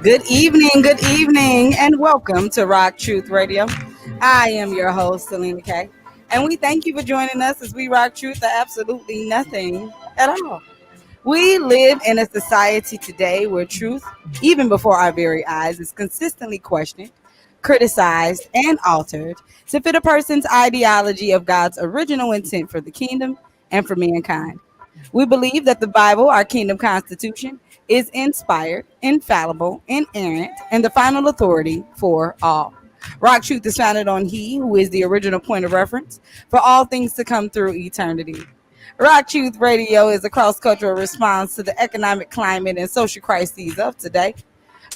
Good evening, and welcome to Rock Truth Radio. I am your host, Selena K, and we thank you for joining us as we rock truth to absolutely nothing at all. We live in a society today where truth, even before our very eyes, is consistently questioned, criticized, and altered to fit a person's ideology of God's original intent for the kingdom and for mankind. We believe that the Bible, our kingdom constitution, is inspired, infallible, inerrant, and the final authority for all. Rock Truth is founded on He, who is the original point of reference for all things to come through eternity. Rock Truth Radio is a cross-cultural response to the economic climate and social crises of today.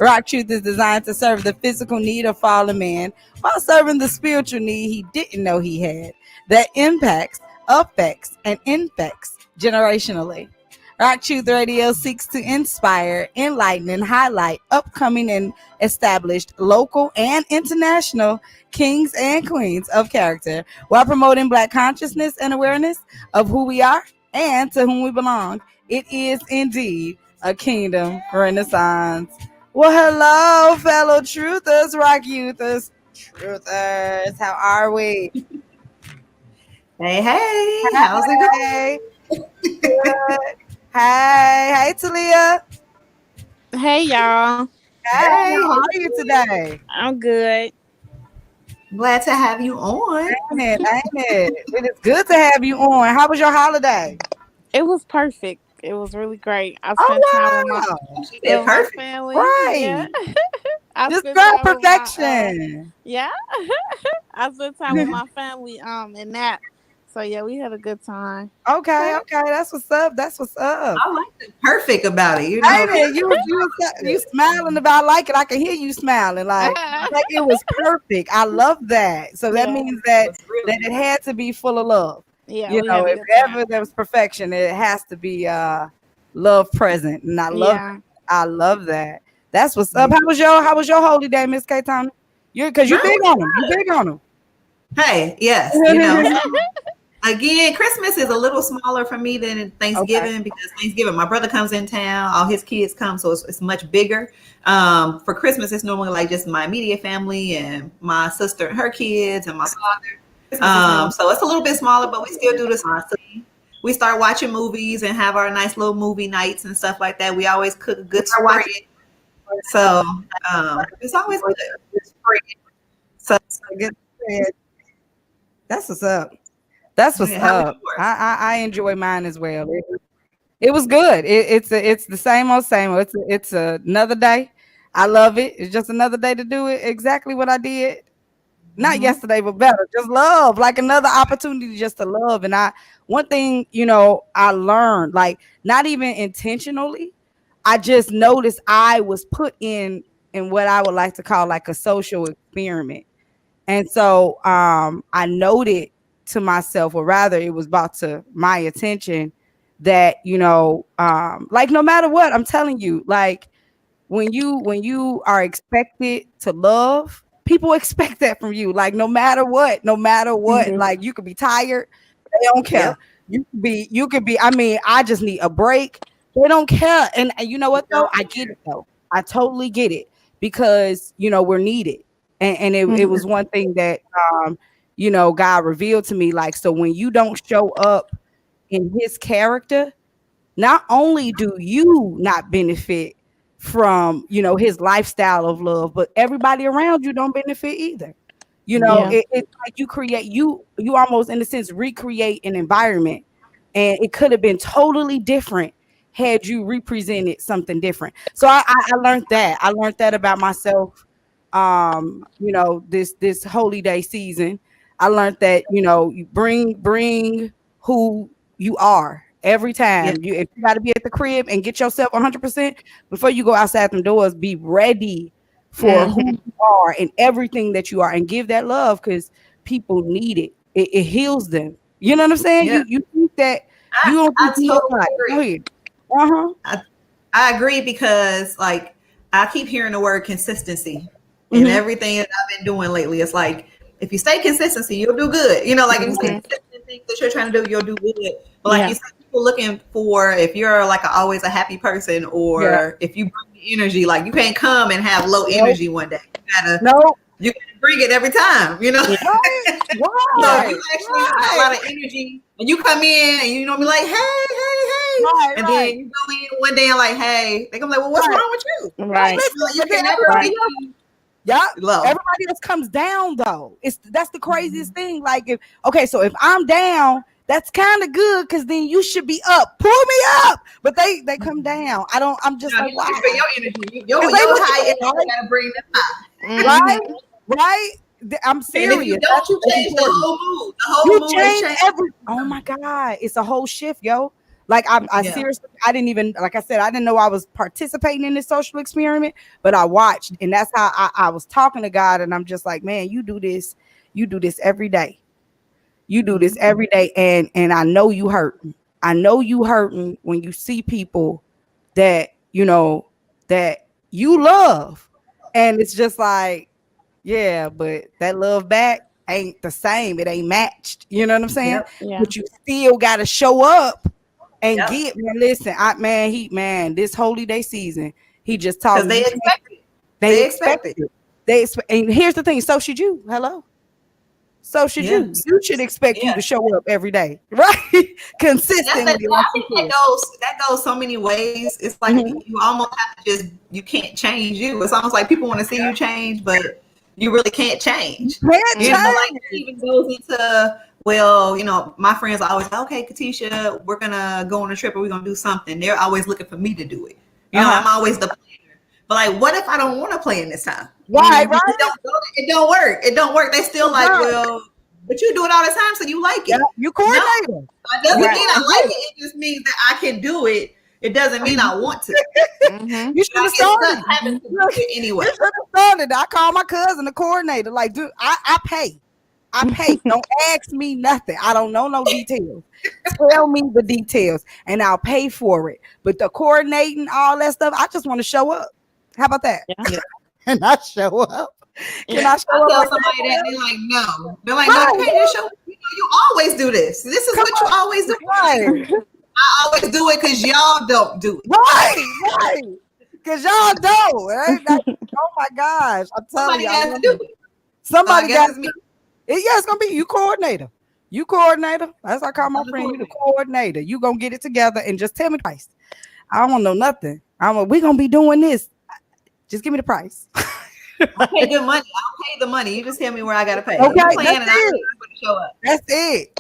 Rock Truth is designed to serve the physical need of fallen man while serving the spiritual need he didn't know he had that impacts, affects, and infects generationally. Rock Truth Radio seeks to inspire, enlighten, and highlight upcoming and established local and international kings and queens of character while promoting Black consciousness and awareness of who we are and to whom we belong. It is indeed a kingdom renaissance. Well, hello, fellow truthers, rock youthers, truthers. How are we? Hey, how's it going? Good. Hey, Talia. Hey, y'all. Hey, how are you today? I'm good. Glad to have you on. Ain't it? It is good to have you on. How was your holiday? It was perfect. It was really great. I spent time with my family. Right. Yeah. Just girl perfection. Yeah. I spent time with my family and that. So yeah, we had a good time. Okay. That's what's up. I like the perfect about it. You know, you smiling about like it. I can hear you smiling like it was perfect. I love that. So that means that it had to be full of love. Yeah, you know, if ever there was perfection, it has to be love present. And I love that. That's what's up. How was your holy day, Miss K Tony? Because you big on them. You big on them. Hey, yes, you know. Again, Christmas is a little smaller for me than Thanksgiving because Thanksgiving, my brother comes in town, all his kids come, so it's much bigger. For Christmas, it's normally like just my immediate family and my sister and her kids and my father. So it's a little bit smaller, but we still do this. We start watching movies and have our nice little movie nights and stuff like that. We always cook a good spread. So it's always good. So that's what's up. That's what's up. I enjoy mine as well. It was good. It's the same old. It's another day. I love it. It's just another day to do it exactly what I did. Not yesterday, but better. Just love, like another opportunity just to love. And one thing, I learned, like not even intentionally, I just noticed I was put in what I would like to call like a social experiment. And so I noted to myself, or rather it was brought to my attention that, like no matter what, I'm telling you, like when you are expected to love, people expect that from you. Like no matter what, like you could be tired, they don't care. You could be, I mean, I just need a break. They don't care. And you know what though? I get it though. I totally get it because, we're needed. And it was one thing that, God revealed to me, like, so when you don't show up in his character, not only do you not benefit from, his lifestyle of love, but everybody around you don't benefit either. It's like you almost in a sense recreate an environment, and it could have been totally different had you represented something different. So I learned that. I learned that about myself. This holy day season. I learned that, you bring who you are every Yeah. time. If you got to be at the crib and get yourself 100% before you go outside the doors, be ready for who you are and everything that you are, and give that love, because people need it. It heals them. You know what I'm saying? Yeah. You think that I, you don't I think you look totally like. Go agree. ahead. Uh-huh. I agree because like I keep hearing the word consistency in Mm-hmm. everything that I've been doing lately. It's like if you stay consistency, you'll do good. You know, like if you stay consistent in things that you're trying to do, you'll do good. But like you said, people looking for if you're like always a happy person, Yeah. or if you bring the energy, like you can't come and have low Nope. energy one day. No. You gotta bring it every time, you know. Right. So if Right. you actually got a lot of energy and you come in and you know be like, hey, Right. and Right. then you go in one day and like, hey, they gonna be like, well, what's Right. wrong with you? Right. Listen, You know, you and then can never everybody be Yeah, low. everybody else comes down though. That's the craziest thing. Like so if I'm down, that's kind of good, because then you should be up. Pull me up, but they come down. I'm just You know, like, he's why? looking for your energy. Your 'Cause they high looking energy for it, gotta bring them high. right, right. I'm And if you serious. don't, you That's change the important. whole mood. The whole You mood is change changed. Oh my God, it's a whole shift, yo. Like I Yeah. seriously, I didn't even, like I said, I didn't know I was participating in this social experiment, but I watched, and that's how I was talking to God, and I'm just like, man, you do this every day. You do this every day, and I know you hurting. I know you hurting when you see people that that you love, and it's just like, yeah, but that love back ain't the same. It ain't matched. You know what I'm saying? Yep. Yeah. But you still got to show up and Yep. get. Man, listen, this holy day season, he just taught Because me. they expect it. They They expect expect it. it. And here's the thing. So should you. Hello. So should Yeah. you. You should expect you Yeah. to show up every day, right? And that's Consistently, like I you think said. that goes so many ways. It's like Mhm. you almost have to you can't change you. It's almost like people want to see you change, but you really can't change. Can't You know, like change. it even goes into, well, you know, my friends are always like, okay, Katisha, we're gonna go on a trip or we're gonna do something. They're always looking for me to do it. You know, I'm always the planner. But like, what if I don't want to plan this time? Right, It don't work. It don't work. They still like, Right. well, but you do it all the time, so you like Yeah, it. you No, coordinator. that doesn't Right. mean I like it. It just means that I can do it. It doesn't mean I want to. You should I have get started. stuck having to do it anyway. You should have started. I call my cousin the coordinator. Like, dude, I pay. I pay. Don't ask me nothing. I don't know no details. Tell me the details, and I'll pay for it. But the coordinating, all that stuff, I just want to show up. How about that? Yeah. Can I show up? Can Yeah. I show I up? tell Like somebody that, that? they're like, no. They're like, no, you can't just show. You know, you always do this. This is what you always do. Right, I always do it because y'all don't do it. right. Because y'all don't. Right? Oh my gosh! I'm telling Somebody you, has to do it. So I somebody guess got it's me. Yeah, it's gonna be you coordinator. You coordinator. That's what I call my I'm the friend. You the coordinator. You gonna get it together and just tell me the price. I don't want to know nothing. We gonna be doing this. Just give me the price. I pay good money. I'll pay the money. You just tell me where I gotta pay. Okay, You plan that's and I'm it. going to show up.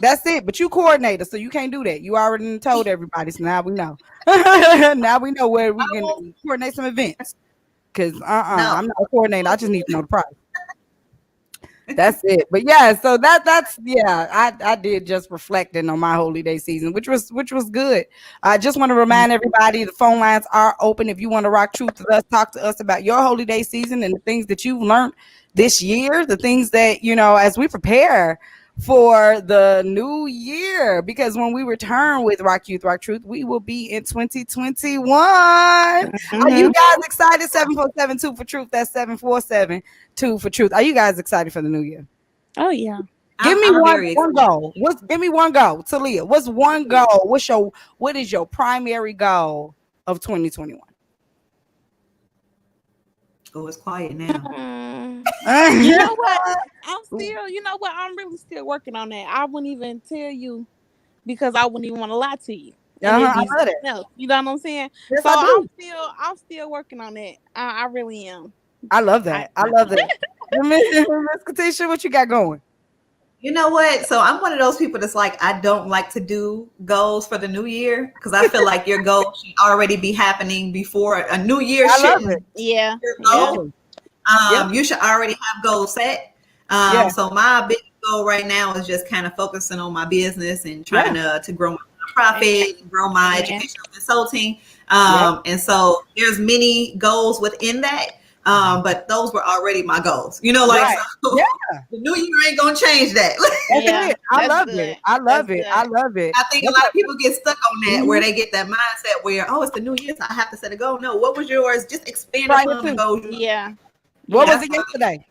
That's it. But you coordinator, so you can't do that. You already told everybody, so now we know. Now we know where we can coordinate some events. Cause No. I'm not a coordinator. I just need to know the price. That's it. But yeah, so that's I did just reflecting on my holy day season, which was good. I just want to remind everybody the phone lines are open. If you want to rock truth with us, talk to us about your holy day season and the things that you've learned this year, the things that, as we prepare for the new year, because when we return with Rock Youth, Rock Truth, we will be in 2021. Are you guys excited? 747-2 for truth. That's 747-2 for truth. Are you guys excited for the new year? Oh yeah. Give me I'm one very goal. Give me one goal, Talia. What's one goal? What is your primary goal of 2021? Oh, it's quiet now. You know what? I'm really still working on that. I wouldn't even tell you because I wouldn't even want to lie to you. And it'd I be love it. something else. You know what I'm saying? Yes, So I do. I'm still working on that. I really am. I love that. I love that. Miss Katisha, what you got going? You know what? So I'm one of those people that's like, I don't like to do goals for the new year because I feel like your goal should already be happening before a new year. I love it. Yeah. Your goal. You should already have goals set. So my big goal right now is just kind of focusing on my business and trying to grow my nonprofit, grow my educational consulting. And so there's many goals within that. But those were already my goals. You know, like so the new year ain't gonna change that. That's it. I love it. I love it. I love it. I think a lot of people get stuck on that where they get that mindset where, oh, it's the new year, so I have to set a goal. No, what was yours? Just expand upon the goals. Yeah. What was it yesterday?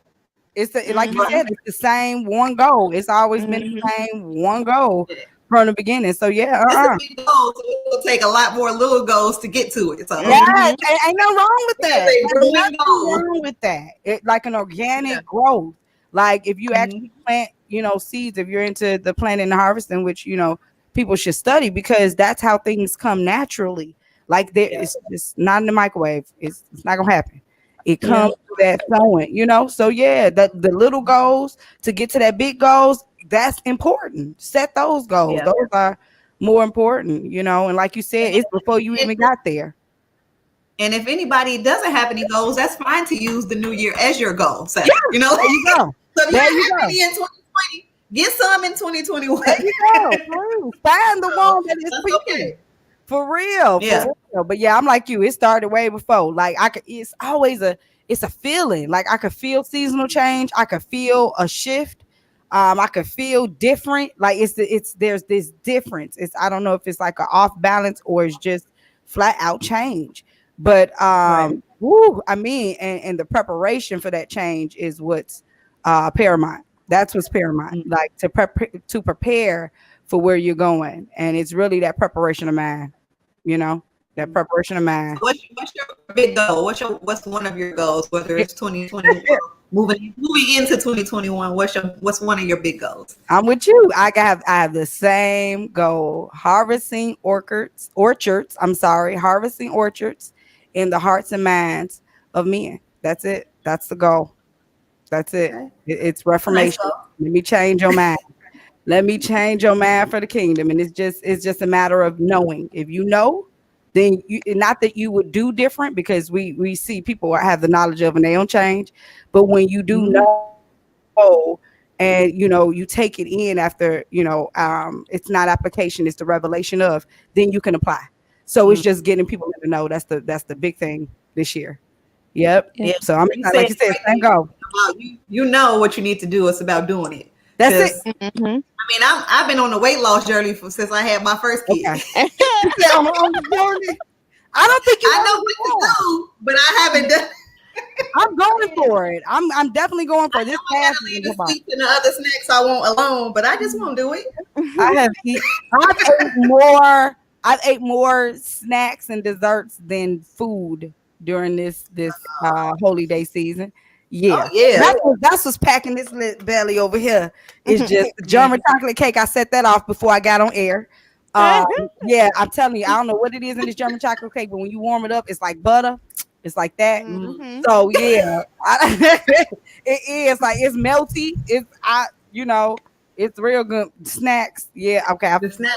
It's like you said, it's the same one goal. It's always been the same one goal from the beginning. So yeah, It's a big goal, so it'll take a lot more little goals to get to it. So ain't no wrong with that. Ain't nothing wrong with that. It like an organic growth. Like if you actually plant, seeds, if you're into the planting and harvesting, which people should study because that's how things come naturally. Like it's just not in the microwave. It's not gonna happen. It comes to that sowing, So yeah, the little goals to get to that big goals, that's important. Set those goals. Yeah. Those are more important, And like you said, it's before you even got there. And if anybody doesn't have any goals, that's fine to use the new year as your goal. So, there you go. So if you have any in 2020, get some in 2021. There you go. Find the one that is okay. For real. But yeah, I'm like you. It started way before. Like it's always it's a feeling. Like I could feel seasonal change. I could feel a shift. I could feel different. Like there's this difference. I don't know if it's like an off balance or it's just flat out change. But and the preparation for that change is what's paramount. That's what's paramount. Like to prepare for where you're going. And it's really that preparation of mind. That preparation of mind. What's your big goal? What's one of your goals? Whether it's 2021, moving into 2021, what's one of your big goals? I'm with you. I have the same goal: harvesting orchards. Harvesting orchards in the hearts and minds of men. That's it. That's the goal. That's it. Okay. It's reformation. Let me change your mind. Let me change your mind for the kingdom. And it's just a matter of knowing. If you know, then not that you would do different, because we see people have the knowledge of and they don't change. But when you do know, and you take it in after, it's not application, it's the revelation of, then you can apply. So it's just getting people to know. That's the big thing this year. Yep. So I'm like you said, same goal. You know what you need to do. It's about doing it. That's it. I mean, I've been on the weight loss journey since I had my first kid. Okay. on the journey. I don't think I know what to do, but I haven't done. I'm going for it. I'm definitely going for this. I leave the sweets and the other snacks I want alone, but I just won't do it. I've ate more snacks and desserts than food during this holy day season. Yeah, that's what's packing this belly over here. It's just the German chocolate cake. I set that off before I got on air. Yeah, I'm telling you, I don't know what it is in this German chocolate cake, but when you warm it up, it's like butter. It's like that. So yeah, it is like it's melty. It's real good snacks. Yeah, okay. The snack.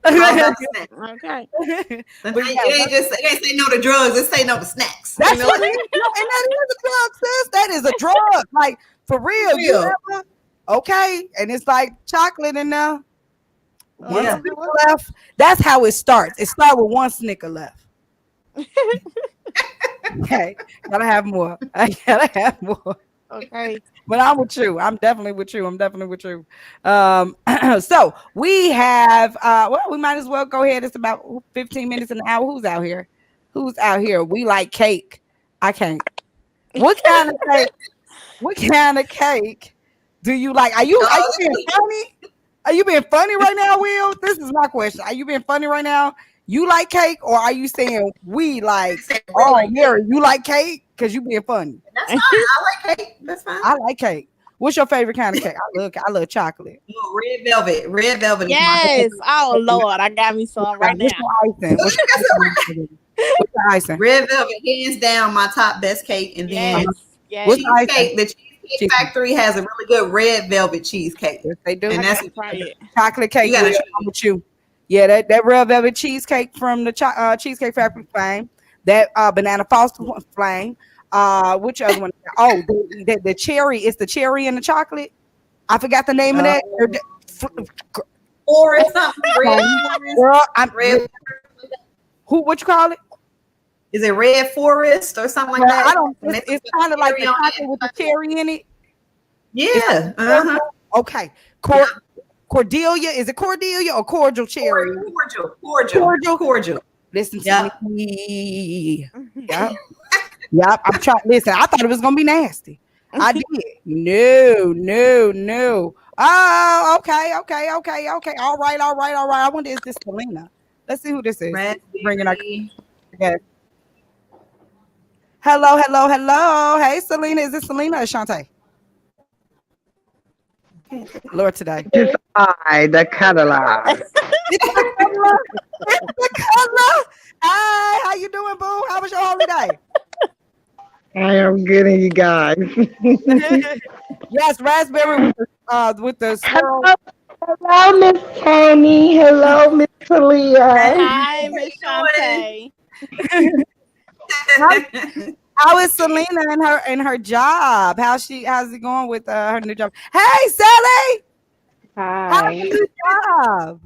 Okay. It ain't say no to drugs. It say no to snacks. That's what it is. And that is a drug, sis. That is a drug. Like for real. Okay. And it's like chocolate in there. One Snicker left. That's how it starts. It starts with one Snicker left. Okay. Gotta have more. I gotta have more. Okay. But I'm with you. I'm definitely with you. So we have we might as well go ahead. It's about 15 minutes an hour. Who's out here? We like cake. I can't. What kind of cake? What kind of cake do you like? Are you being funny? Are you being funny right now, Will? This is my question. Are you being funny right now? You like cake, or are you saying we like? Oh, Mary, you like cake? Because you being funny. That's fine. I like cake. That's fine. I like cake. What's your favorite kind of cake? I love chocolate. Red velvet. Red velvet. Yes. Oh Lord, I got me some right now. What's your icing? Red velvet, hands down, my top best cake. And then what's cheesecake. The Cheesecake Factory has a really good red velvet cheesecake. Yes, they do. And that's chocolate cake. With you. Yeah, that red velvet cheesecake from the Cheesecake Factory flame. That banana foster flame. Which other one? Oh, the cherry. It's the cherry and the chocolate. I forgot the name of that. forest, something red forest. Girl, Red. what you call it? Is it red forest or something like Well, that? I don't. It's kind of like the chocolate with the cherry in it. Yeah. Okay. Cordelia. Is it Cordelia or cordial cherry? Cordial. Listen to me. Yep. Yep. I'm trying. Listen, I thought it was gonna be nasty. I did. No. Oh, okay. All right. I wonder is this Selena? Let's see who this is. Bringing our guest. Hello. Hey, Selena. Is this Selena or Shantae? Lord today. It's the Cadillac. It's the color. Hey, how you doing, boo? How was your holiday? I am getting you guys. Yes, raspberry with the swirl. Hello, Miss Tony. Hello, Miss Talia. Hi, Miss Shantae. How is Selena and her job? How's it going with her new job? Hey, Sally. Hi. How's your new job?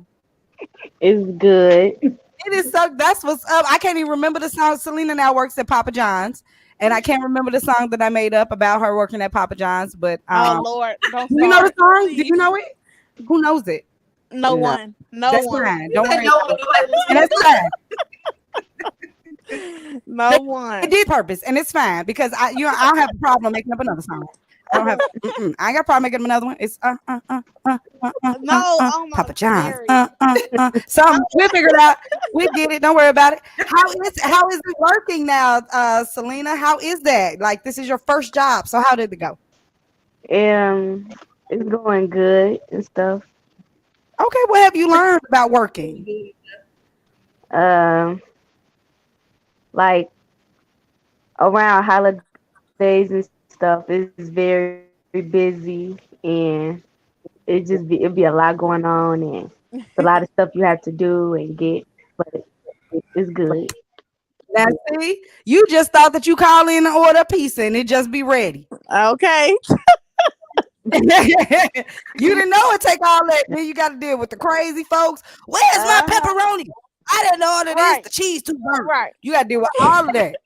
It's good. It is so. That's what's up. I can't even remember the song. Selena now works at Papa John's, and I can't remember the song that I made up about her working at Papa John's. But oh Lord, don't you know the song? Please. Do you know it? Who knows it? No one. That's fine. Don't worry. And that's fine. No one. It did purpose, and it's fine because I don't have a problem making up another song. I don't have. I ain't got a problem making up another one. It's No, Papa John's. So we'll figure it out. We get it. Don't worry about it. How is it working now, Selena? How is that? Like this is your first job. So how did it go? It's going good and stuff. Okay, what have you learned about working? Like around holidays and stuff, it's very busy and it'd be a lot going on and a lot of stuff you have to do and get, but it's good. Now see, you just thought that you call in and order a pizza and it just be ready. Okay. You didn't know it take all that. Then you got to deal with the crazy folks. Where's my pepperoni? I didn't order this. The cheese too burnt. Right. You got to deal with all of that.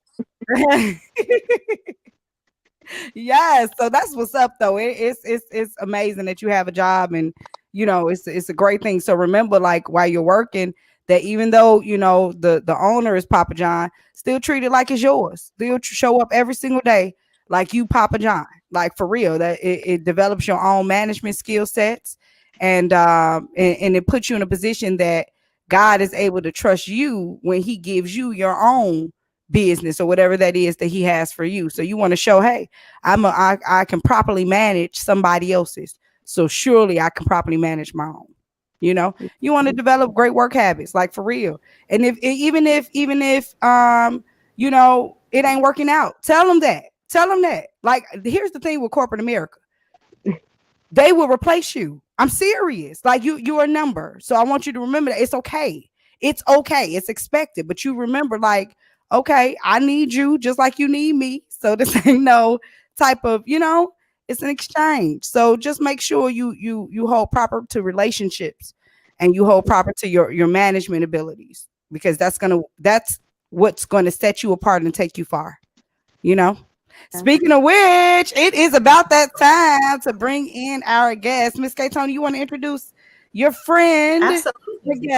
Yes, so that's what's up though. It's amazing that you have a job, and it's a great thing. So remember, like while you're working, that even though the owner is Papa John, still treat it like it's yours. Still show up every single day like you Papa John, like for real. That it develops your own management skill sets, and it puts you in a position that God is able to trust you when He gives you your own business or whatever that is that He has for you. So you want to show, hey, I can properly manage somebody else's. So surely I can properly manage my own. You want to develop great work habits, like for real. And even if it ain't working out, tell them that. Like, here's the thing with corporate America. They will replace you. I'm serious. Like you're a number. So I want you to remember that it's okay. It's okay. It's expected. But you remember, like, okay, I need you just like you need me. So this ain't no type of, it's an exchange. So just make sure you hold proper to relationships and you hold proper to your management abilities, because that's what's gonna set you apart and take you far. Speaking of which, it is about that time to bring in our guest. Miss K. Tony, you want to introduce your friend? Absolutely.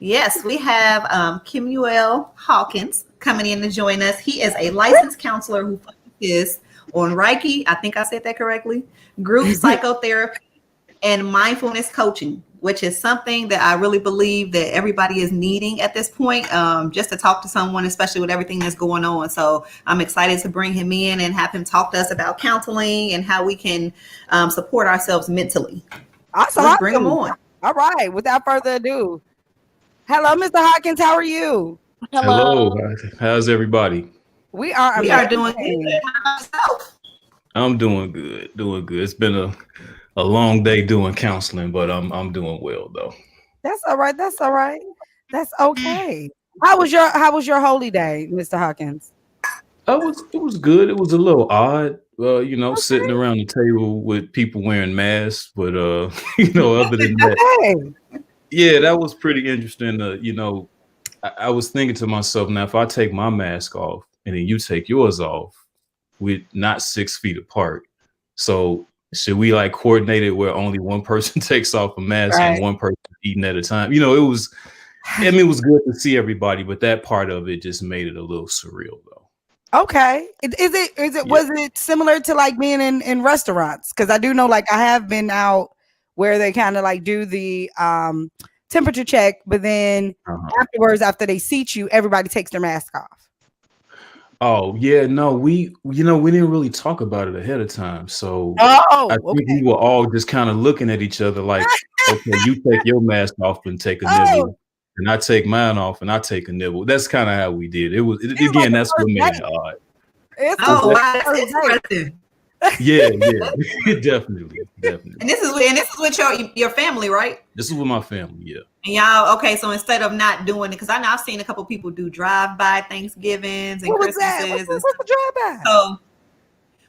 Yes, we have Kemuel Hawkins coming in to join us. He is a licensed counselor who focuses on Reiki, I think I said that correctly, group psychotherapy, and mindfulness coaching, which is something that I really believe that everybody is needing at this point, just to talk to someone, especially with everything that's going on. So I'm excited to bring him in and have him talk to us about counseling and how we can support ourselves mentally. Awesome. Let's bring him on. All right. Without further ado. Hello, Mr. Hawkins. How are you? Hello. How's everybody? We are doing good. How about yourself? I'm doing good. It's been a long day doing counseling, but I'm doing well though. That's all right. That's okay. How was your holy day, Mr. Hawkins? It was good. It was a little odd, sitting Okay. around the table with people wearing masks. But other than that, Hey. yeah, that was pretty interesting. I was thinking to myself, now if I take my mask off and then you take yours off, we're not 6 feet apart. So should we like coordinate it where only one person takes off a mask and Right. one person eating at a time? It was. I mean, it was good to see everybody, but that part of it just made it a little surreal, though. Okay. Was it similar to like being in restaurants? Because I do know like I have been out where they kind of like do the temperature check, but then afterwards, after they seat you, everybody takes their mask off. Oh yeah, no, we didn't really talk about it ahead of time, so Oh, I think we were all just kind of looking at each other like, okay, you take your mask off and take a nibble, and I take mine off and I take a nibble. That's kind of how we did. Again, that's what made it odd. Wow, that's interesting. Yeah, definitely. And this is with your family, right? This is with my family, yeah. And y'all, okay, so instead of not doing it, because I know I've seen a couple people do drive-by Thanksgivings and Christmases. What's the drive-by? So,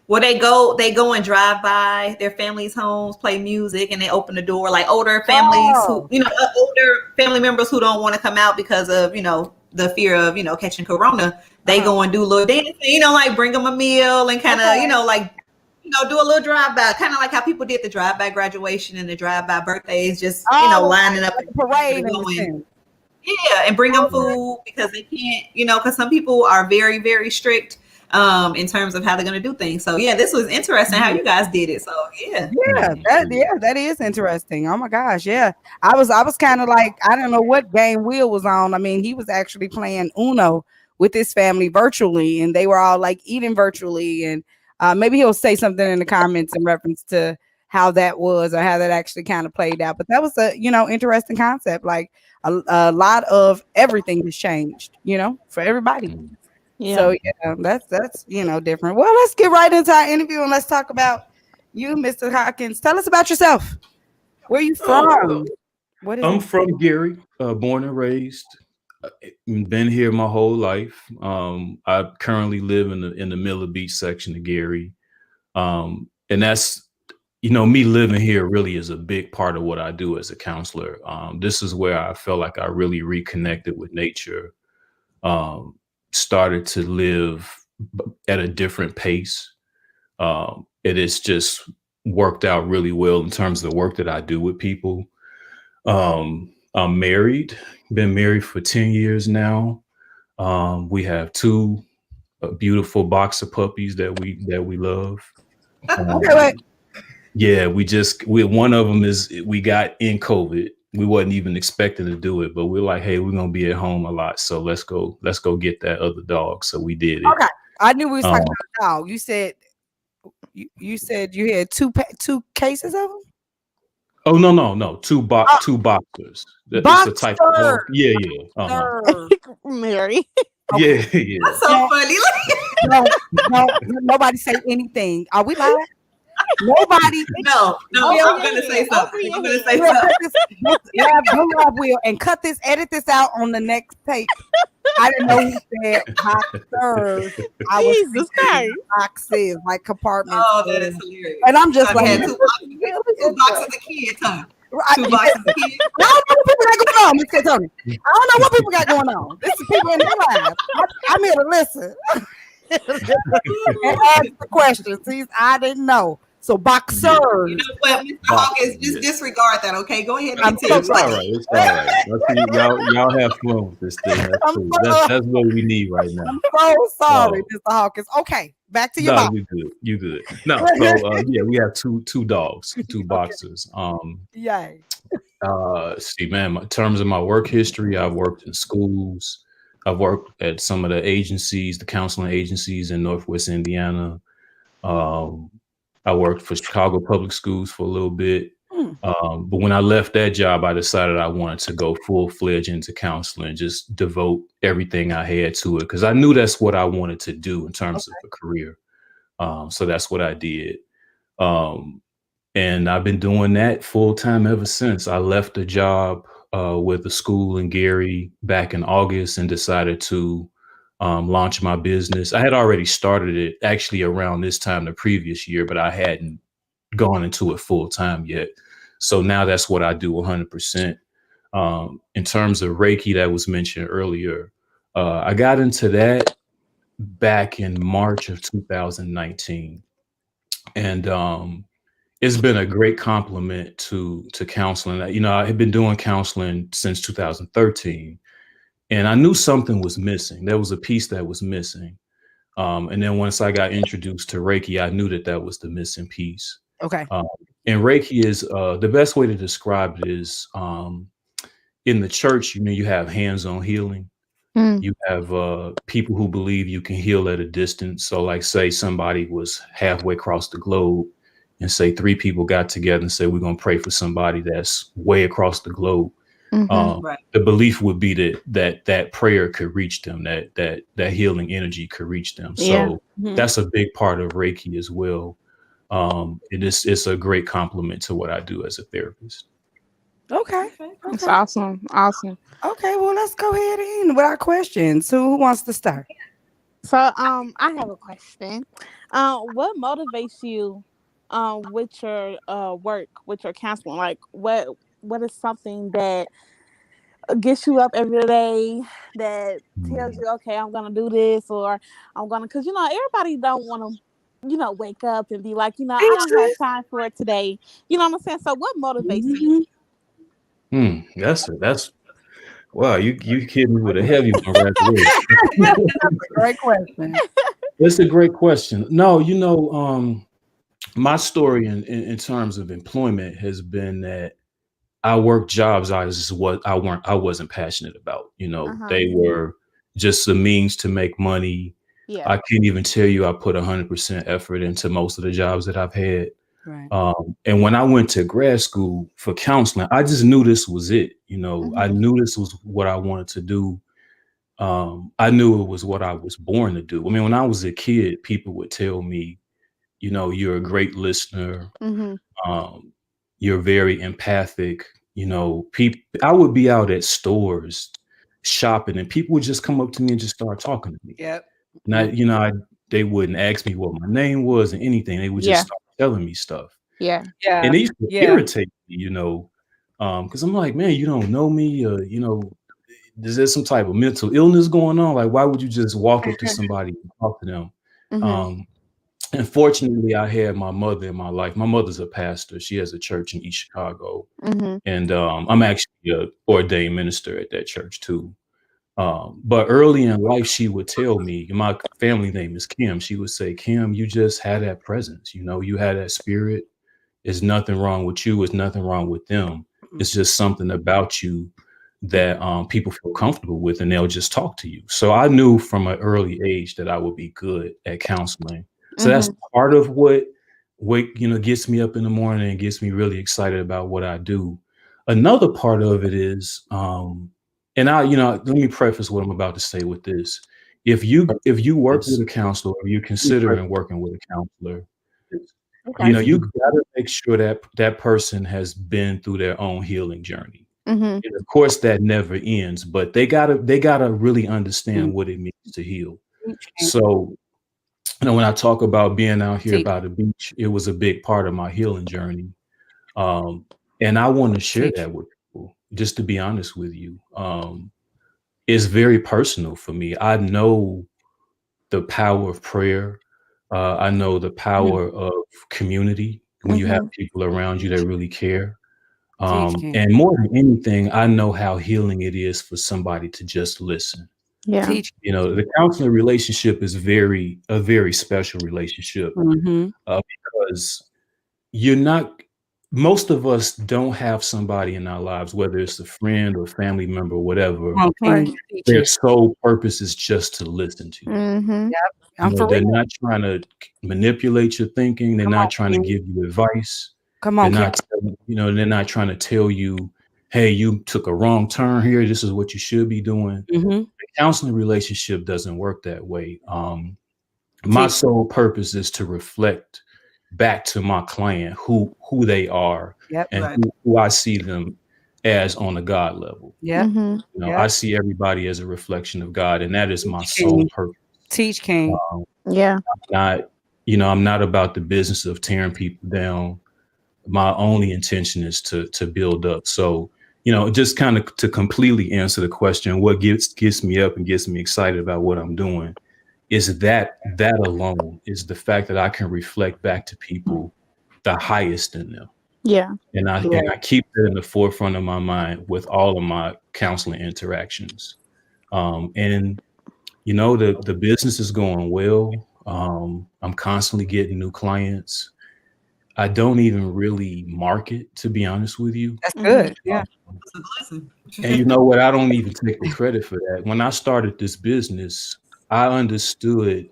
well, they go and drive by their families' homes, play music, and they open the door. Like older families older family members who don't want to come out because of the fear of catching corona. They go and do a little dancing, like bring them a meal and kind of do a little drive-by, kind of like how people did the drive-by graduation and the drive-by birthdays, just lining up and parade and bring them food because they can't, because some people are very, very strict in terms of how they're going to do things. So yeah, this was interesting how you guys did it. So that is interesting. Oh my gosh, yeah. I was kind of like, I don't know what game Will was on. I mean, he was actually playing Uno with his family virtually, and they were all like eating virtually, and maybe he'll say something in the comments in reference to how that was or how that actually kind of played out. But that was a interesting concept. Like a lot of everything has changed, for everybody. Yeah. So yeah, that's different. Well, let's get right into our interview and let's talk about you, Mr. Hawkins. Tell us about yourself. Where are you from? I'm from Gary, born and raised. Been here my whole life. I currently live in the Miller Beach section of Gary, and that's me living here really is a big part of what I do as a counselor. This is where I felt like I really reconnected with nature. Started to live at a different pace. It has just worked out really well in terms of the work that I do with people. I'm married, been married for 10 years now. We have two beautiful boxer puppies that we love. Yeah, one of them we got in COVID. We wasn't even expecting to do it, but we're like, hey, we're gonna be at home a lot, so let's go get that other dog. So we did it. Okay, I knew we was talking about a dog. You said you had two cases of them. Oh no, two boxers. That's a type of dog. Yeah. Mary. Okay. Yeah. That's so funny. No, nobody say anything. Are we live? Nobody. No. I'm gonna say something. Will and cut this, edit this out on the next tape. I didn't know he said boxers. I was Jesus Christ. Boxes, like compartments. Oh, that is hilarious. And I'm just like, two boxes of kids, huh? 2 boxes of kids. I don't know what people got going on, Mr. Tony. I don't know what people got going on. This is people in their lives. I'm here to listen and ask the questions. I didn't know. So boxers. You know what, Mr. Hawkins, just disregard that, okay? Go ahead and continue. It's all right. Y'all have fun with this thing. That's cool. That's what we need right now. I'm so sorry, Mr. Hawkins. Okay, back to your box. You good. No, so we have two dogs, two boxers. Yay. See, man, in terms of my work history, I've worked in schools. I've worked at some of the agencies, the counseling agencies in Northwest Indiana. I worked for Chicago Public Schools for a little bit. But when I left that job, I decided I wanted to go full-fledged into counseling, just devote everything I had to it, because I knew that's what I wanted to do in terms of a career. So that's what I did. And I've been doing that full-time ever since. I left a job with a school in Gary back in August and decided to launch my business. I had already started it actually around this time the previous year, but I hadn't gone into it full time yet. So now that's what I do 100%. In terms of Reiki that was mentioned earlier, I got into that back in March of 2019. And it's been a great compliment to counseling. You know, I had been doing counseling since 2013, and I knew something was missing. There was a piece that was missing. And then once I got introduced to Reiki, I knew that that was the missing piece. Okay. And Reiki is the best way to describe it is in the church, you know, you have hands-on healing. You have people who believe you can heal at a distance. So like say somebody was halfway across the globe and say 3 people got together and said, we're going to pray for somebody that's way across the globe. Right. The belief would be that prayer could reach them, that healing energy could reach them. So that's a big part of Reiki as well. It's a great compliment to what I do as a therapist. Okay. It's awesome. Awesome. Okay, well, let's go ahead in with our questions. Who wants to start? So I have a question. What motivates you with your work, with your counseling? Like what is something that gets you up every day, that tells you, okay, I'm gonna do this, or I'm gonna, because you know everybody don't want to, you know, wake up and be like, you know, I don't have time for it today. You know what I'm saying? So what motivates you? That's wow, you hit me with a heavy one right away. Great question. That's a great question. No, you know, my story in terms of employment has been that I worked jobs I wasn't passionate about. You know, they were just the means to make money. Yeah. I can't even tell you I put 100% effort into most of the jobs that I've had. Right. And when I went to grad school for counseling, I just knew this was it. You know, I knew this was what I wanted to do. I knew it was what I was born to do. I mean, when I was a kid, people would tell me, you know, you're a great listener. You're very empathic. You know, I would be out at stores shopping and people would just come up to me and just start talking to me. Yep. And they wouldn't ask me what my name was and anything. They would just start telling me stuff. Yeah. And they used to irritate me, you know, because I'm like, man, you don't know me. You know, is there some type of mental illness going on? Like, why would you just walk up to somebody and talk to them? And fortunately, I had my mother in my life. My mother's a pastor. She has a church in East Chicago. And I'm actually an ordained minister at that church, too. But early in life, she would tell me, my family name is Kim. She would say, Kim, you just had that presence. You know, you had that spirit. There's nothing wrong with you. There's nothing wrong with them. It's just something about you that people feel comfortable with, and they'll just talk to you. So I knew from an early age that I would be good at counseling. So that's part of what you know, gets me up in the morning and gets me really excited about what I do. Another part of it is, and let me preface what I'm about to say with this. If you work with a counselor, or you're considering working with a counselor, you know, you gotta make sure that that person has been through their own healing journey. And of course, that never ends, but they gotta really understand what it means to heal. So, you know, when I talk about being out here by the beach, it was a big part of my healing journey. And I want to share that with people, just to be honest with you. It's very personal for me. I know the power of prayer. I know the power of community when you have people around you that really care. And more than anything, I know how healing it is for somebody to just listen. Yeah. You know, the counseling relationship is a very special relationship because most of us don't have somebody in our lives, whether it's a friend or family member or whatever. Their sole purpose is just to listen to you. They're not trying to manipulate your thinking. They're not trying to give you advice. They're not trying to tell you, hey, you took a wrong turn here. This is what you should be doing. The counseling relationship doesn't work that way. My sole purpose is to reflect back to my client who they are and who I see them as on a God level. Yeah. Mm-hmm. You know, Yeah. I see everybody as a reflection of God, and that is my Teach sole King. purpose. Teach King. Yeah. Not, you know, I'm not about the business of tearing people down. My only intention is to build up. So, you know, just kind of to completely answer the question, what gets me up and gets me excited about what I'm doing is that alone is the fact that I can reflect back to people the highest in them. Yeah. And I keep that in the forefront of my mind with all of my counseling interactions. And you know, the business is going well. I'm constantly getting new clients. I don't even really market, to be honest with you. That's Mm-hmm. good. Yeah. It's a blessing. And you know what? I don't even take the credit for that. When I started this business, I understood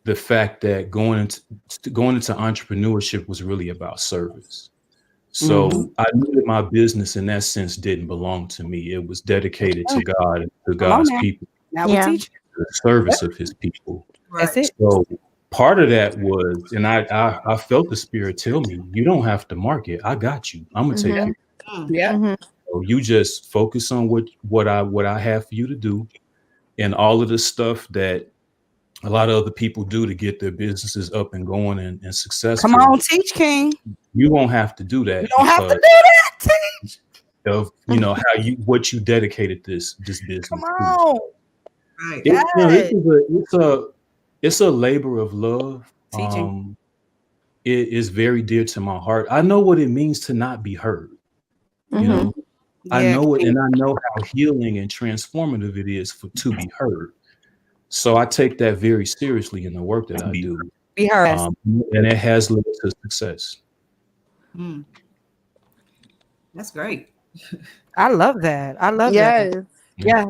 the fact that going into entrepreneurship was really about service. So I knew that my business in that sense didn't belong to me. It was dedicated to God and to Come on God's now. people, Now we Yeah. teach. the service of his people. That's Right. it. So part of that was, and I felt the spirit tell me, you don't have to market. I got you. I'm gonna take Mm-hmm. you. Yeah. Mm-hmm. So you just focus on what I have for you to do, and all of the stuff that a lot of other people do to get their businesses up and going and Come successful. on, Teach King. You won't have to do You that don't have to do because that. Teach. of, you know, what you dedicated this business Come to. on. Right. You know, Yes. it's a labor of love. Teaching. It is very dear to my heart. I know what it means to not be heard. You Mm-hmm. know, I Yeah. know it, and I know how healing and transformative it is to be heard. So I take that very seriously in the work that I do, Be heard. and it has led to success. Mm. That's great. I love that. I love that. Yes. Yeah.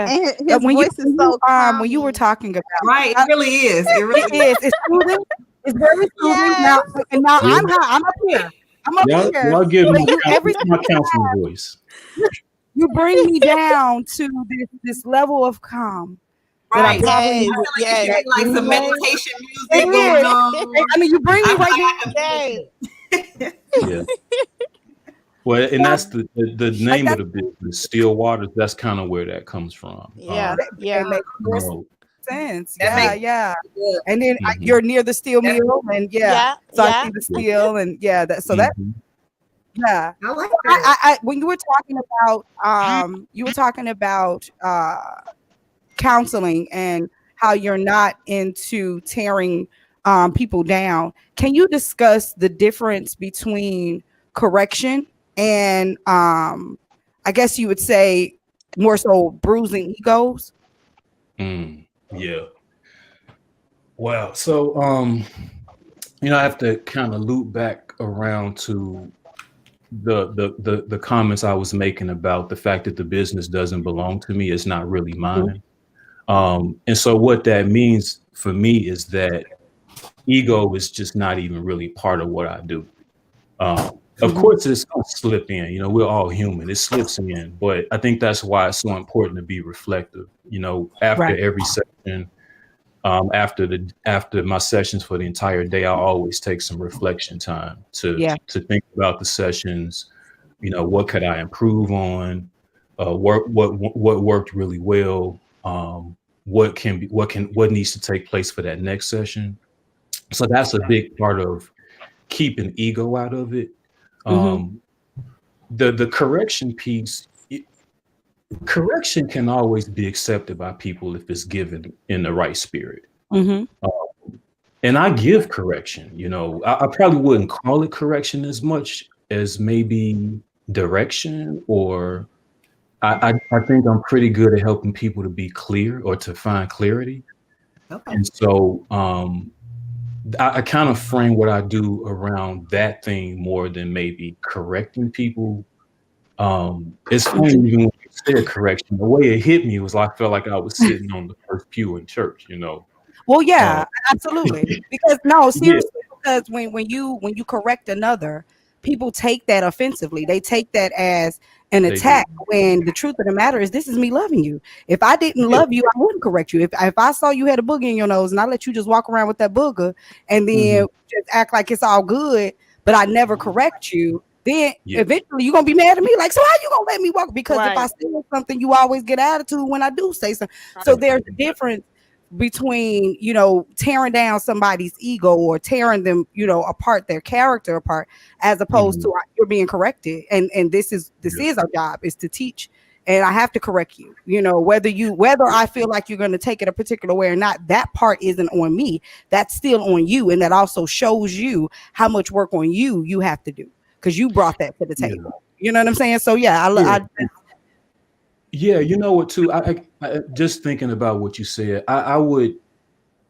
And his When you voice is so when you were calming. talking about Right. It really is. It really it is. It's soothing. It's very soothing. Yes. Now Yeah. I'm high. I'm up here. I'm up here. Y'all give But my, you every my counseling voice. you bring me down to this level of calm that I right. probably Yes. I feel like it Yes. should be like some anyway. meditation It music going is. on. I mean, you bring me I feel right like down. I Yes. can Yeah. Well, and that's the Like name of that. the business, Still Waters. That's kind of where that comes from. Yeah. It Yeah. makes You more know, sense. that Yeah, makes yeah. good. And then mhm, you're near the steel mill, and Yeah. so I Yeah. see the steel, and that. So that, mhm. yeah. I like that. I when you were talking about counseling and how you're not into tearing people down. Can you discuss the difference between correction and I guess you would say more so bruising egos? Yeah. Wow. So, you know, I have to kind of loop back around to the comments I was making about the fact that the business doesn't belong to me. It's not really mine. And so what that means for me is that ego is just not even really part of what I do. Of course, it's going to slip in. You know, we're all human. It slips in, but I think that's why it's so important to be reflective. You know, after Right. every session, after my sessions for the entire day, I always take some reflection time to Yeah. think about the sessions. You know, what could I improve on? What worked really well? What needs to take place for that next session? So that's a big part of keeping ego out of it. The correction piece, correction can always be accepted by people if it's given in the right spirit. Mm-hmm. And I give correction. You know, I probably wouldn't call it correction as much as maybe direction, or I think I'm pretty good at helping people to be clear or to find clarity. Okay. And so I kind of frame what I do around that thing more than maybe correcting people. It's funny, even when you said correction, the way it hit me was I felt like I was sitting on the first pew in church, you know. Well, yeah, absolutely. Because no, Yeah. seriously, because when you correct another, people take that offensively. They take that as an They do. attack. When the truth of the matter is, this is me loving you. If I didn't Yeah. love you, I wouldn't correct you. If I saw you had a booger in your nose and I let you just walk around with that booger and then just act like it's all good, but I never correct you, then Yeah. eventually you're gonna be mad at me. Like, so how you gonna let me walk? Because if I Right. say something, you always get attitude when I do say something. So there's a difference between, you know, tearing down somebody's ego or tearing them, you know, apart, their character apart, as opposed to you're being corrected. And this is our job, is to teach. And I have to correct you, you know, whether I feel like you're going to take it a particular way or not, that part isn't on me. That's still on you. And that also shows you how much work on you have to do, because you brought that to the table. You know what I'm saying? So yeah, yeah, you know what too? I just thinking about what you said, I would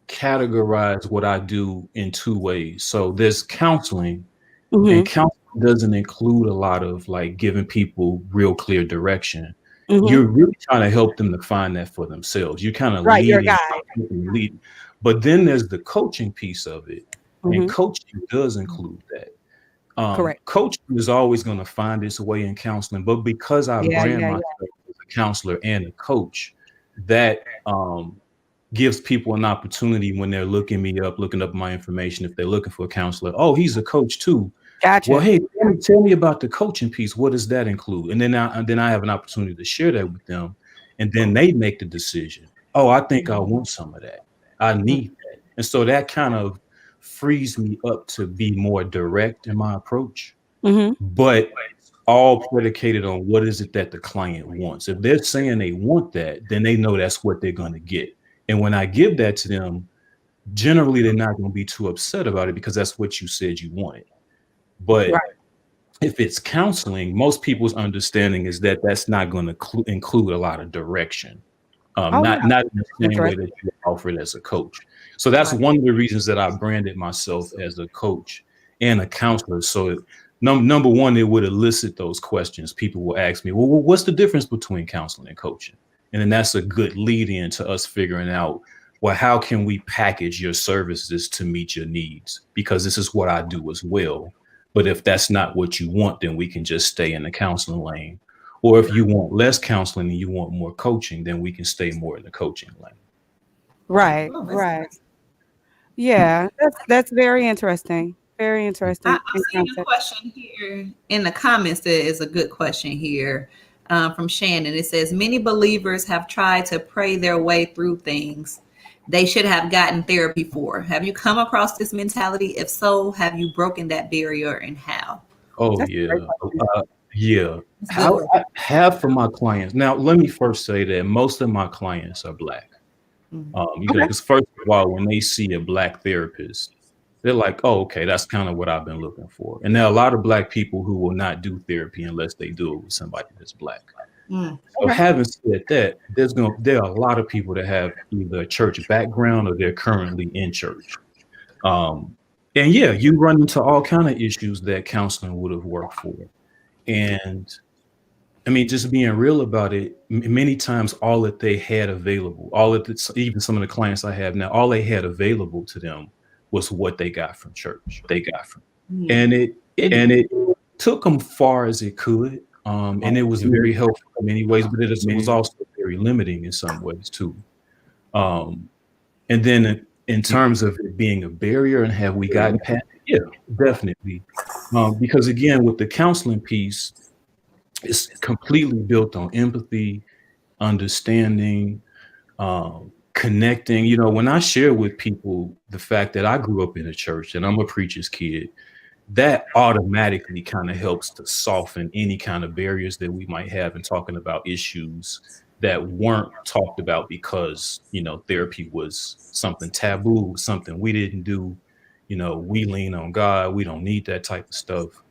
categorize what I do in two ways. So there's counseling, and counseling doesn't include a lot of like giving people real clear direction. You're really trying to help them to find that for themselves. You're kind of right, you're a leading. But then there's the coaching piece of it, and coaching does include that. Correct. Coaching is always going to find its way in counseling, but because I brand myself as a counselor and a coach, that gives people an opportunity when they're looking up my information. If they're looking for a counselor, oh, he's a coach too. Gotcha. Well, hey, tell me about the coaching piece. What does that include? And then I have an opportunity to share that with them, and then they make the decision. Oh, I think I want some of that. I need that. And so that kind of frees me up to be more direct in my approach. But all predicated on what is it that the client wants. If they're saying they want that, then they know that's what they're going to get. And when I give that to them, generally they're not going to be too upset about it because that's what you said you wanted. But if it's counseling, most people's understanding is that that's not going to include a lot of direction. Not in the same way that you offer it as a coach. So that's one of the reasons that I branded myself as a coach and a counselor. So number one, it would elicit those questions. People will ask me, well, what's the difference between counseling and coaching? And then that's a good lead in to us figuring out, well, how can we package your services to meet your needs? Because this is what I do as well. But if that's not what you want, then we can just stay in the counseling lane. Or if you want less counseling and you want more coaching, then we can stay more in the coaching lane. Right. Yeah, that's very interesting. Very interesting. I'm seeing a question here in the comments that is a good question here from Shannon. It says, many believers have tried to pray their way through things they should have gotten therapy for. Have you come across this mentality? If so, have you broken that barrier, and how? Oh, yeah. Half of my clients. Now, let me first say that most of my clients are Black. Because first of all, when they see a Black therapist, they're like, oh, okay, that's kind of what I've been looking for. And there are a lot of Black people who will not do therapy unless they do it with somebody that's Black. So having said that, there are a lot of people that have either a church background or they're currently in church. And yeah, you run into all kind of issues that counseling would have worked for. And I mean, just being real about it, many times all that they had available, even some of the clients I have now, all they had available to them was what they got from church. And it took them far as it could. And it was very helpful in many ways, but it was also very limiting in some ways too. And then in terms of it being a barrier and have we gotten past it? Yeah, definitely. Because again, with the counseling piece, it's completely built on empathy, understanding, connecting. You know, when I share with people the fact that I grew up in a church and I'm a preacher's kid, that automatically kind of helps to soften any kind of barriers that we might have in talking about issues that weren't talked about because, you know, therapy was something taboo, something we didn't do. You know, we lean on God. We don't need that type of stuff.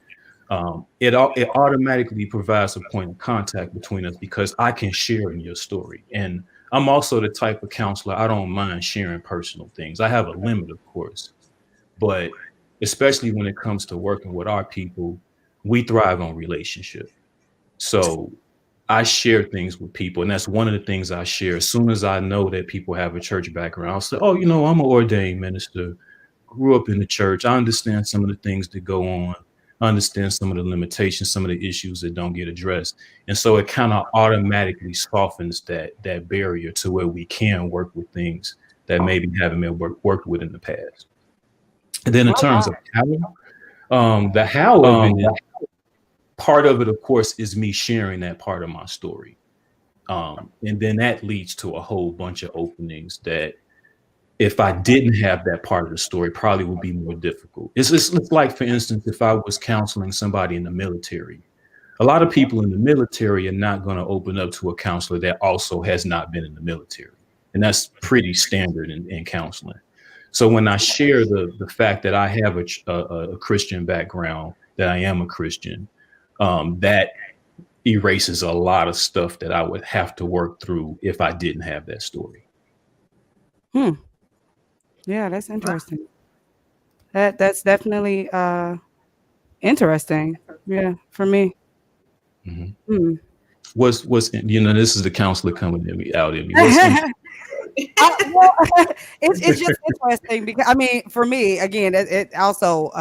It automatically provides a point of contact between us because I can share in your story. And I'm also the type of counselor, I don't mind sharing personal things. I have a limit, of course, but especially when it comes to working with our people, we thrive on relationship. So I share things with people, and that's one of the things I share. As soon as I know that people have a church background, I'll say, oh, you know, I'm an ordained minister, grew up in the church. I understand some of the things that go on. I understand some of the limitations, some of the issues that don't get addressed. And so it kind of automatically softens that barrier to where we can work with things that maybe haven't been worked with in the past. And then in terms of how, the how of it part of it, of course, is me sharing that part of my story. And then that leads to a whole bunch of openings that if I didn't have that part of the story, probably would be more difficult. It's like, for instance, if I was counseling somebody in the military, a lot of people in the military are not going to open up to a counselor that also has not been in the military. And that's pretty standard in counseling. So when I share the fact that I have a Christian background, that I am a Christian, that erases a lot of stuff that I would have to work through if I didn't have that story. Yeah, that's interesting. That's definitely interesting. Yeah, for me. Mm-hmm. What's this is the counselor coming at me out at me. Well, it's just interesting because I mean, for me, again, it also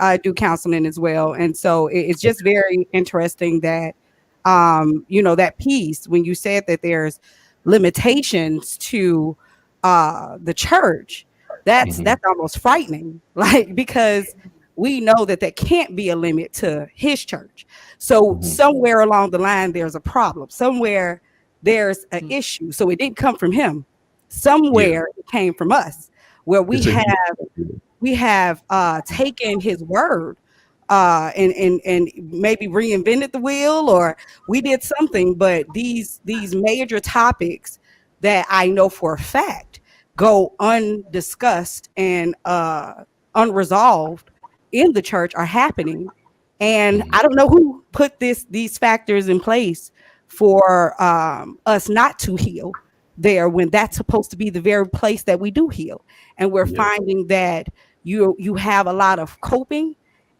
I do counseling as well, and so it's just very interesting that that piece when you said that there's limitations to the church. That's almost frightening, like because we know that there can't be a limit to his church. So somewhere along the line, there's a problem. Somewhere there's an issue. So it didn't come from him. Somewhere it came from us, where we have taken his word and maybe reinvented the wheel, or we did something. But these major topics that I know for a fact go undiscussed and unresolved in the church are happening. And I don't know who put these factors in place for us not to heal there when that's supposed to be the very place that we do heal. And we're finding that you have a lot of coping,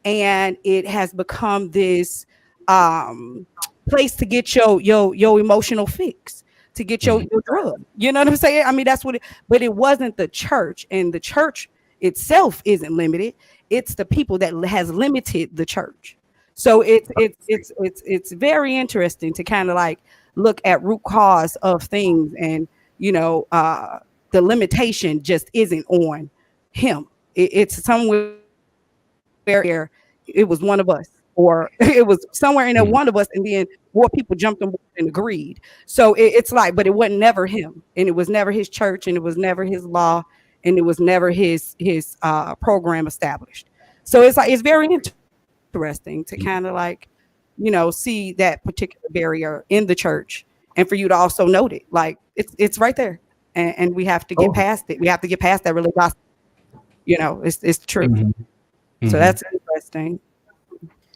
and it has become this place to get your emotional fix, to get your drug. You know what I'm saying? I mean, that's what but it wasn't the church, and the church itself isn't limited. It's the people that has limited the church. So it's very interesting to kind of like look at root cause of things, and the limitation just isn't on him. It's somewhere it was one of us, or it was somewhere in there one of us, and then more people jumped on board and agreed. So it's like, but it wasn't never him, and it was never his church, and it was never his law, and it was never his program established. So it's like it's very interesting to kind of like see that particular barrier in the church, and for you to also note it, like it's right there, and we have to get past it. We have to get past that religiosity. It's true. So that's interesting.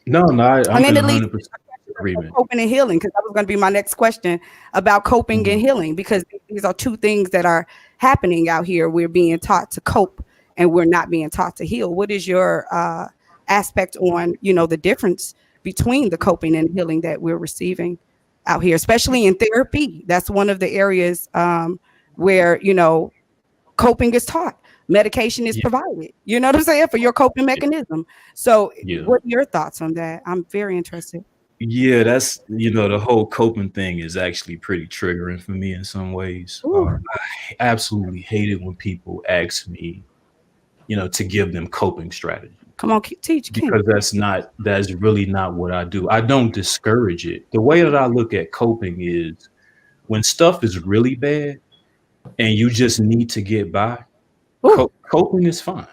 No, I'm in then it 100% agreement. Coping and healing, because that was going to be my next question about coping and healing, because these are two things that are happening out here. We're being taught to cope, and we're not being taught to heal. What is your aspect on the difference between the coping and healing that we're receiving out here, especially in therapy? That's one of the areas where coping is taught. Medication is provided, you know what I'm saying, for your coping mechanism. So what are your thoughts on that? I'm very interested. Yeah, that's, the whole coping thing is actually pretty triggering for me in some ways. I absolutely hate it when people ask me, to give them coping strategy. Come on, teach. Because that's really not what I do. I don't discourage it. The way that I look at coping is when stuff is really bad and you just need to get by, coping is fine.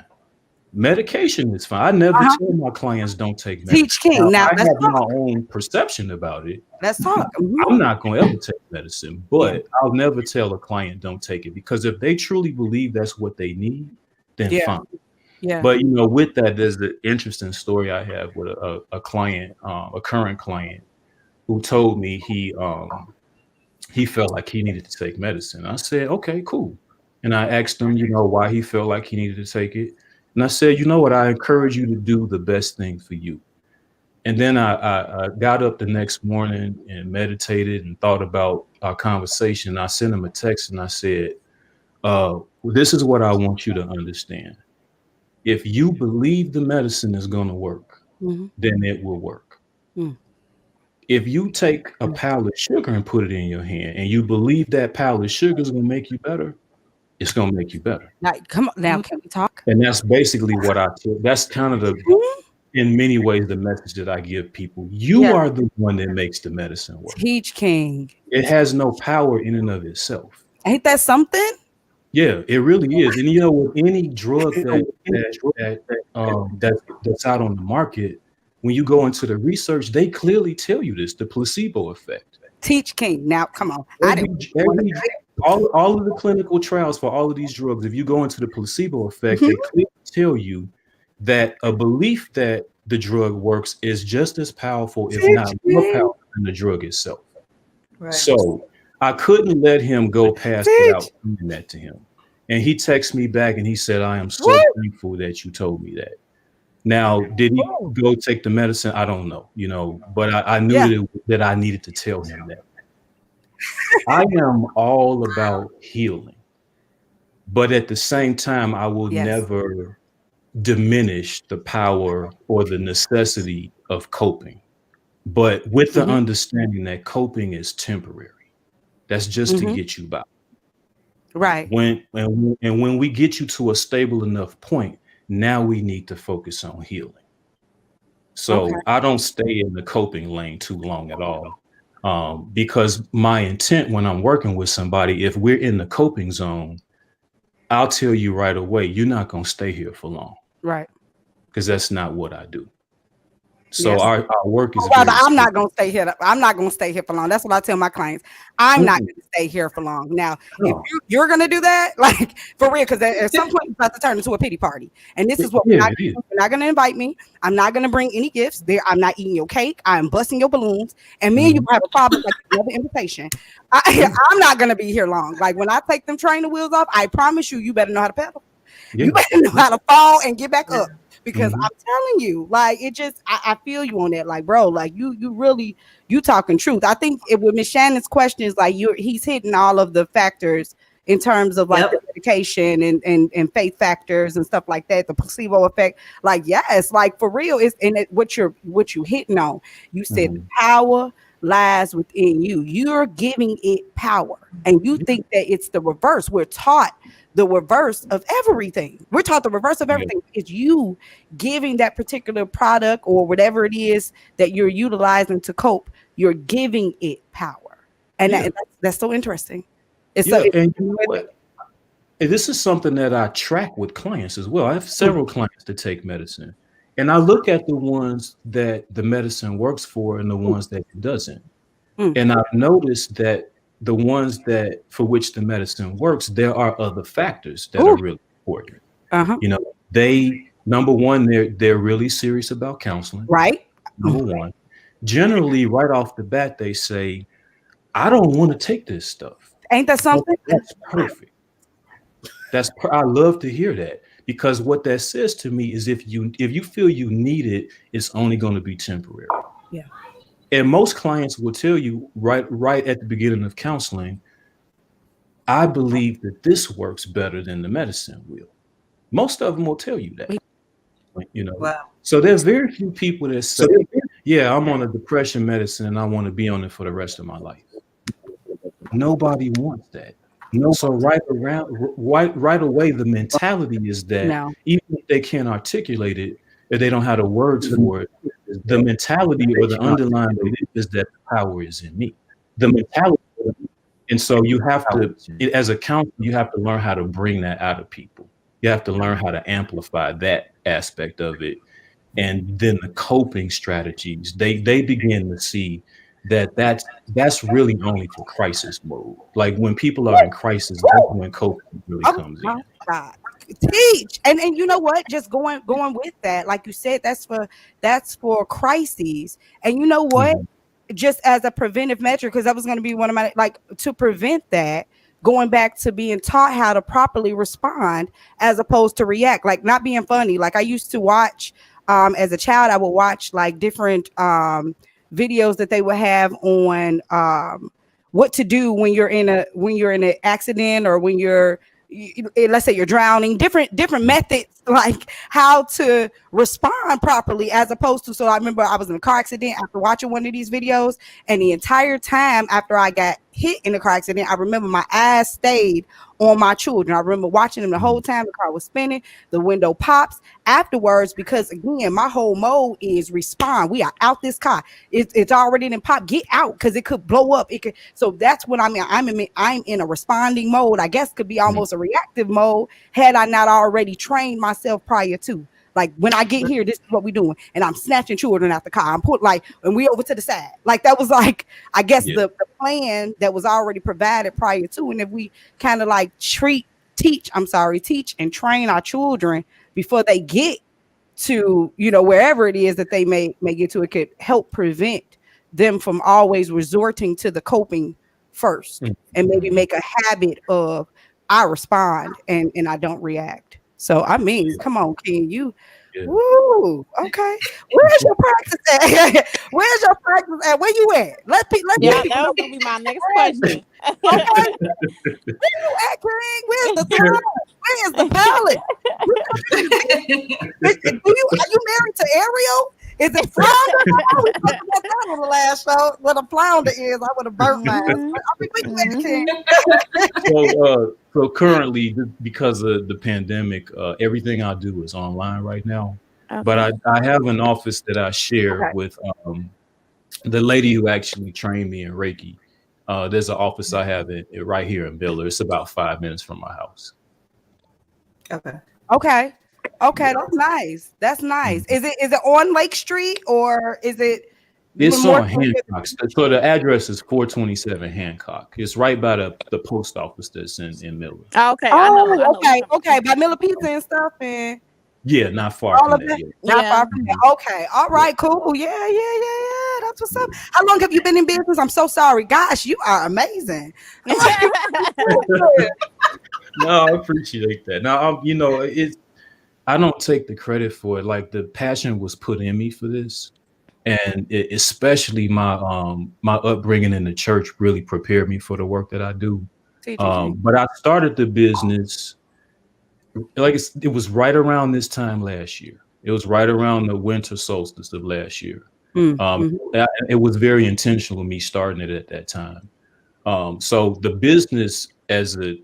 Medication is fine. I never tell my clients don't take medicine. Teach King. Now I have my own perception about it. Let's talk. I'm not going to ever take medicine, but I'll never tell a client don't take it, because if they truly believe that's what they need, then fine. Yeah. But with that, there's the interesting story I have with a client, a current client, who told me he felt like he needed to take medicine. I said, okay, cool. And I asked him, why he felt like he needed to take it. And I said, what? I encourage you to do the best thing for you. And then I got up the next morning and meditated and thought about our conversation. I sent him a text and I said, this is what I want you to understand. If you believe the medicine is going to work, then it will work. If you take a pile of sugar and put it in your hand and you believe that pile of sugar is going to make you better, it's going to make you better. Now, come on, now can we talk? And that's basically what that's kind of in many ways the message that I give people. You are the one that makes the medicine work. Teach, King. It has no power in and of itself. Ain't that something? Yeah, it really is. And you know, with any drug that's out on the market, when you go into the research, they clearly tell you this: the placebo effect. Teach, King. Now, come on. All of the clinical trials for all of these drugs, if you go into the placebo effect, they clearly tell you that a belief that the drug works is just as powerful, if not more powerful, than the drug itself. Right. So I couldn't let him go past without saying that to him. And he texted me back and he said, I am so thankful that you told me that. Now, did he go take the medicine? I don't know, but I knew that I needed to tell him that. I am all about healing, but at the same time, I will never diminish the power or the necessity of coping, but with the understanding that coping is temporary. That's just to get you by. Right. When we get you to a stable enough point, now we need to focus on healing. So I don't stay in the coping lane too long at all. Because my intent when I'm working with somebody, if we're in the coping zone, I'll tell you right away, you're not going to stay here for long. Right. Because that's not what I do. So our work is. I'm not going to stay here. I'm not going to stay here for long. That's what I tell my clients. I'm not going to stay here for long. Now, if you're going to do that, like for real, because at some point it's about to turn into a pity party. And this is what we're not doing. You're not going to invite me. I'm not going to bring any gifts. I'm not eating your cake. I'm busting your balloons. And me and you have a problem like another invitation. I'm not going to be here long. Like when I take them trainer wheels off, I promise you better know how to pedal. Yeah. You better know how to fall and get back up. Because I'm telling you, like, it just, I feel you on that. Like, bro, like you really, you talking truth. I think with Miss Shannon's questions, like he's hitting all of the factors in terms of like the medication and faith factors and stuff like that, the placebo effect. Like, yes, like for real, it's and what you hitting on. You said the power lies within you. You're giving it power. And you think that it's the reverse. We're taught the reverse of everything. We're taught the reverse of everything. It's you giving that particular product or whatever it is that you're utilizing to cope. You're giving it power. And that's so interesting. It's so and you know what? This is something that I track with clients as well. I have several clients that take medicine. And I look at the ones that the medicine works for and the ones that it doesn't. And I've noticed that the ones that for which the medicine works, there are other factors that are really important. Number one, they're really serious about counseling. Right. Number one. Generally, right off the bat, they say, I don't want to take this stuff. Ain't that something? That's perfect. I love to hear that. Because what that says to me is if you feel you need it, it's only going to be temporary. Yeah. And most clients will tell you right at the beginning of counseling, I believe that this works better than the medicine will. Most of them will tell you that. Wow. So there's very few people that say, yeah, I'm on a depression medicine and I want to be on it for the rest of my life. Nobody wants that. No, so right away, the mentality is that even if they can't articulate it, if they don't have the words for it, the mentality or the underlying belief is that the power is in me. The mentality, and so you have to, as a counselor, you have to learn how to bring that out of people. You have to learn how to amplify that aspect of it, and then the coping strategies. They begin to see that's really only for crisis mode. Like when people are in crisis, that's when coping really comes in. God. Teach. And you know what? Just going with that, like you said, that's for crises. And you know what? Just as a preventive measure, because that was going to be one of my, like, to prevent that, going back to being taught how to properly respond as opposed to react, like not being funny. Like I used to watch as a child, I would watch like different videos that they would have on what to do when you're in an accident or when let's say you're drowning, different methods, like how to respond properly as opposed to. So I remember I was in a car accident after watching one of these videos, and the entire time after I got hit in the car accident, I remember my eyes stayed on my children. I remember watching them the whole time the car was spinning, the window pops afterwards, because again, my whole mode is respond. We are out this car. It's already in pop. Get out, because it could blow up. It could. So that's what I'm in a responding mode. I guess could be almost a reactive mode had I not already trained myself prior to. Like, when I get here, this is what we're doing. And I'm snatching children out the car. I'm put like, and we over to the side. Like, that was like, I guess the plan that was already provided prior to. And if we kind of like teach and train our children before they get to, wherever it is that they may get to, it could help prevent them from always resorting to the coping first, and maybe make a habit of, I respond and I don't react. So, I mean, come on, Ken, woo, okay. Where's your practice at? Where's your practice at? Where you at? Let people that was gonna be my next question. Okay. Where you at, Ken? Where's the throne? Where's the palette? Are you married to Ariel? Is it flounder? I was talking about that on the last show. What a flounder is, I would have burnt my ass. So currently, because of the pandemic, everything I do is online right now. Okay. But I have an office that I share with the lady who actually trained me in Reiki. There's an office I have right here in Biller. It's about 5 minutes from my house. Okay, that's nice. That's nice. Is it on Lake Street, or is it? It's on Hancock. So the address is 427 Hancock. It's right by the post office that's in Miller. Okay. Okay. By Miller Pizza and stuff, and not far from that. Not far from that. Okay. All right. Cool. Yeah. That's what's up. How long have you been in business? I'm so sorry. Gosh, you are amazing. No, I appreciate that. Now, I don't take the credit for it. Like, the passion was put in me for this. And especially my upbringing in the church really prepared me for the work that I do. But I started the business, it was right around this time last year. It was right around the winter solstice of last year. It was very intentional, me starting it at that time. So the business as an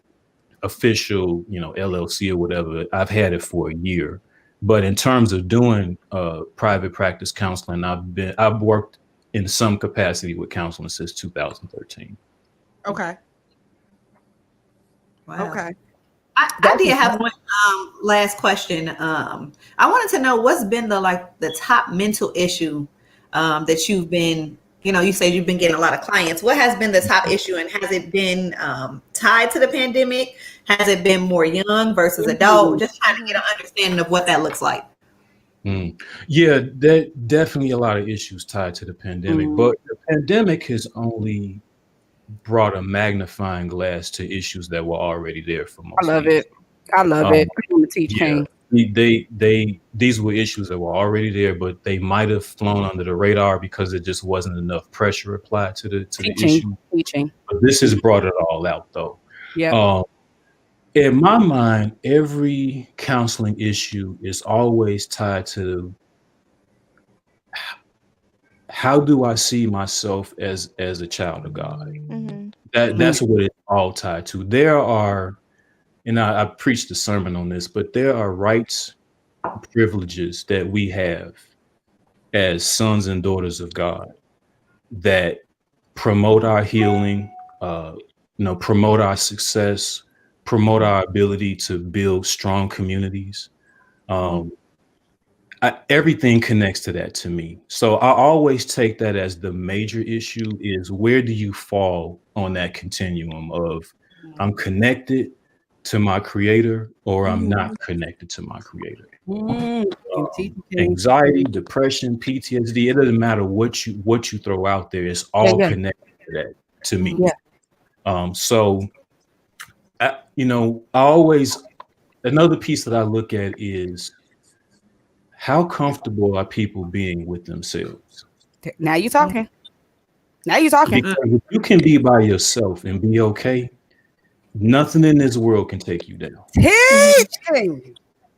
official, LLC or whatever, I've had it for a year. But in terms of doing private practice counseling, I've worked in some capacity with counseling since 2013. Okay. Wow. Okay. I did have one last question. I wanted to know what's been the top mental issue that you've been, you said you've been getting a lot of clients. What has been the top issue, and has it been tied to the pandemic? Has it been more young versus adult? Just trying to get an understanding of what that looks like. Yeah, there definitely a lot of issues tied to the pandemic, but the pandemic has only brought a magnifying glass to issues that were already there for most. I love it. I'm gonna teach him. These were issues that were already there, but they might have flown under the radar because it just wasn't enough pressure applied to the issue. Teaching. But this has brought it all out, though. Yeah. In my mind, every counseling issue is always tied to how do I see myself as a child of God? That's what it's all tied to. There are, and I preached a sermon on this, but there are rights, privileges that we have as sons and daughters of God that promote our healing, promote our success, promote our ability to build strong communities. Everything connects to that to me. So I always take that as the major issue is, where do you fall on that continuum of I'm connected to my creator or I'm not connected to my creator. Anxiety, depression, PTSD, it doesn't matter what you throw out there, it's all connected to that to me. So I always, another piece that I look at is, how comfortable are people being with themselves? Now you're talking. Because if you can be by yourself and be okay, nothing in this world can take you down.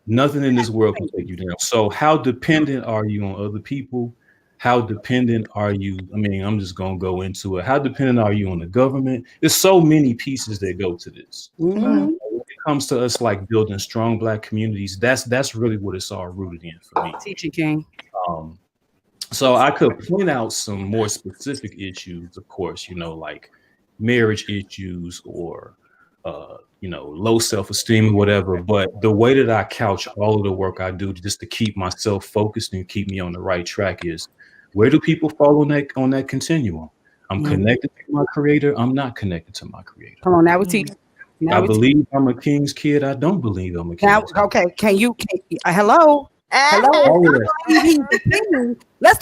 Nothing in this world can take you down. So how dependent are you on other people? how dependent are you? I mean, I'm just gonna go into it. How dependent are you on the government? There's so many pieces that go to this. Mhm. When it comes to us like building strong Black communities, that's really what it's all rooted in for me. Teaching King. Um, so I could point out some more specific issues, of course, like marriage issues or low self-esteem or whatever. But the way that I couch all of the work I do just to keep myself focused and keep me on the right track is, where do people fall on that continuum? I'm connected to my creator. I'm not connected to my creator. Come on, now we teach. I believe I'm a king's kid. I don't believe I'm a Now, king's kid. okay, hello? Hello. All of that. Let's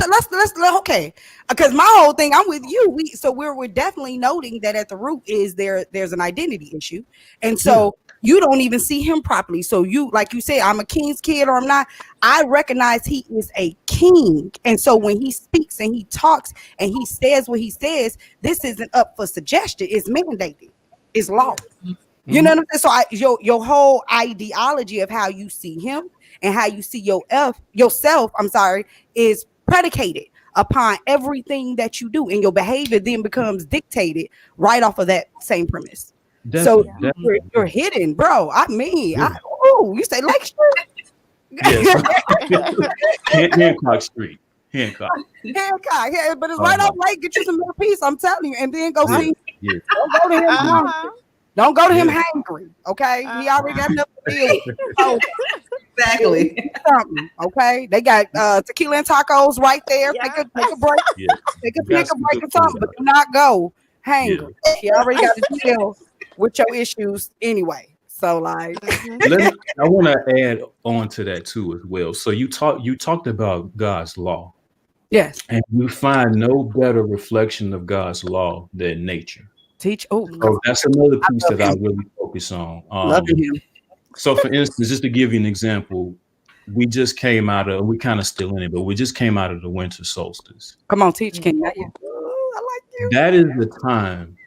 okay. Because my whole thing, I'm with you. We're definitely noting that at the root is there's an identity issue. And so you don't even see him properly. So you, like you say, I'm a king's kid or I'm not. I recognize he is a king. And so when he speaks and he talks and he says what he says, this isn't up for suggestion. It's mandated. It's law. You know what I'm saying? So your whole ideology of how you see him and how you see yourself, is predicated upon everything that you do, and your behavior then becomes dictated right off of that same premise. Definitely. You're hidden, bro. I mean, you say Lake Street? Yes. Hancock Street. Hancock, but it's right off Lake. Get you some more peace, I'm telling you, and then go see. Yeah. Don't go to him. Don't go to him hangry, okay? He already got enough to deal with. So, exactly. Something, okay? They got tequila and tacos right there. Take a break. Yeah. Take a break or something, but do not go hangry. You already got to deal with your issues anyway. So, like, I want to add on to that too as well. So you talked about God's law. Yes. And you find no better reflection of God's law than nature. Teach. Oh, so that's another piece that I really focus on. So, for instance, just to give you an example, we kind of still in it, but we just came out of the winter solstice. Come on, teach, King. I like you. That is the time,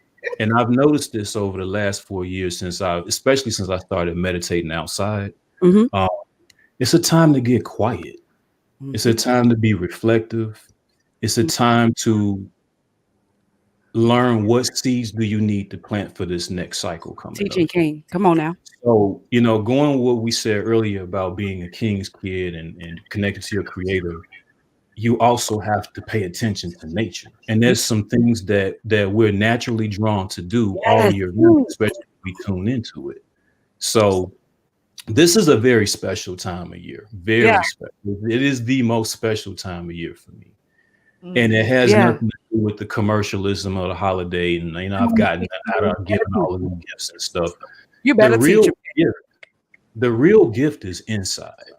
and I've noticed this over the last 4 years especially since I started meditating outside. It's a time to get quiet. It's a time to be reflective. It's a time to learn what seeds do you need to plant for this next cycle coming Teaching up. King. Come on now. So, going what we said earlier about being a king's kid and connected to your creator, you also have to pay attention to nature. And there's some things that we're naturally drawn to do all year round, especially if we tune into it. So this is a very special time of year. Very special. It is the most special time of year for me. And it has nothing to do with the commercialism of the holiday. And, I've gotten out of giving all of the gifts and stuff. You better teach him. The real gift is inside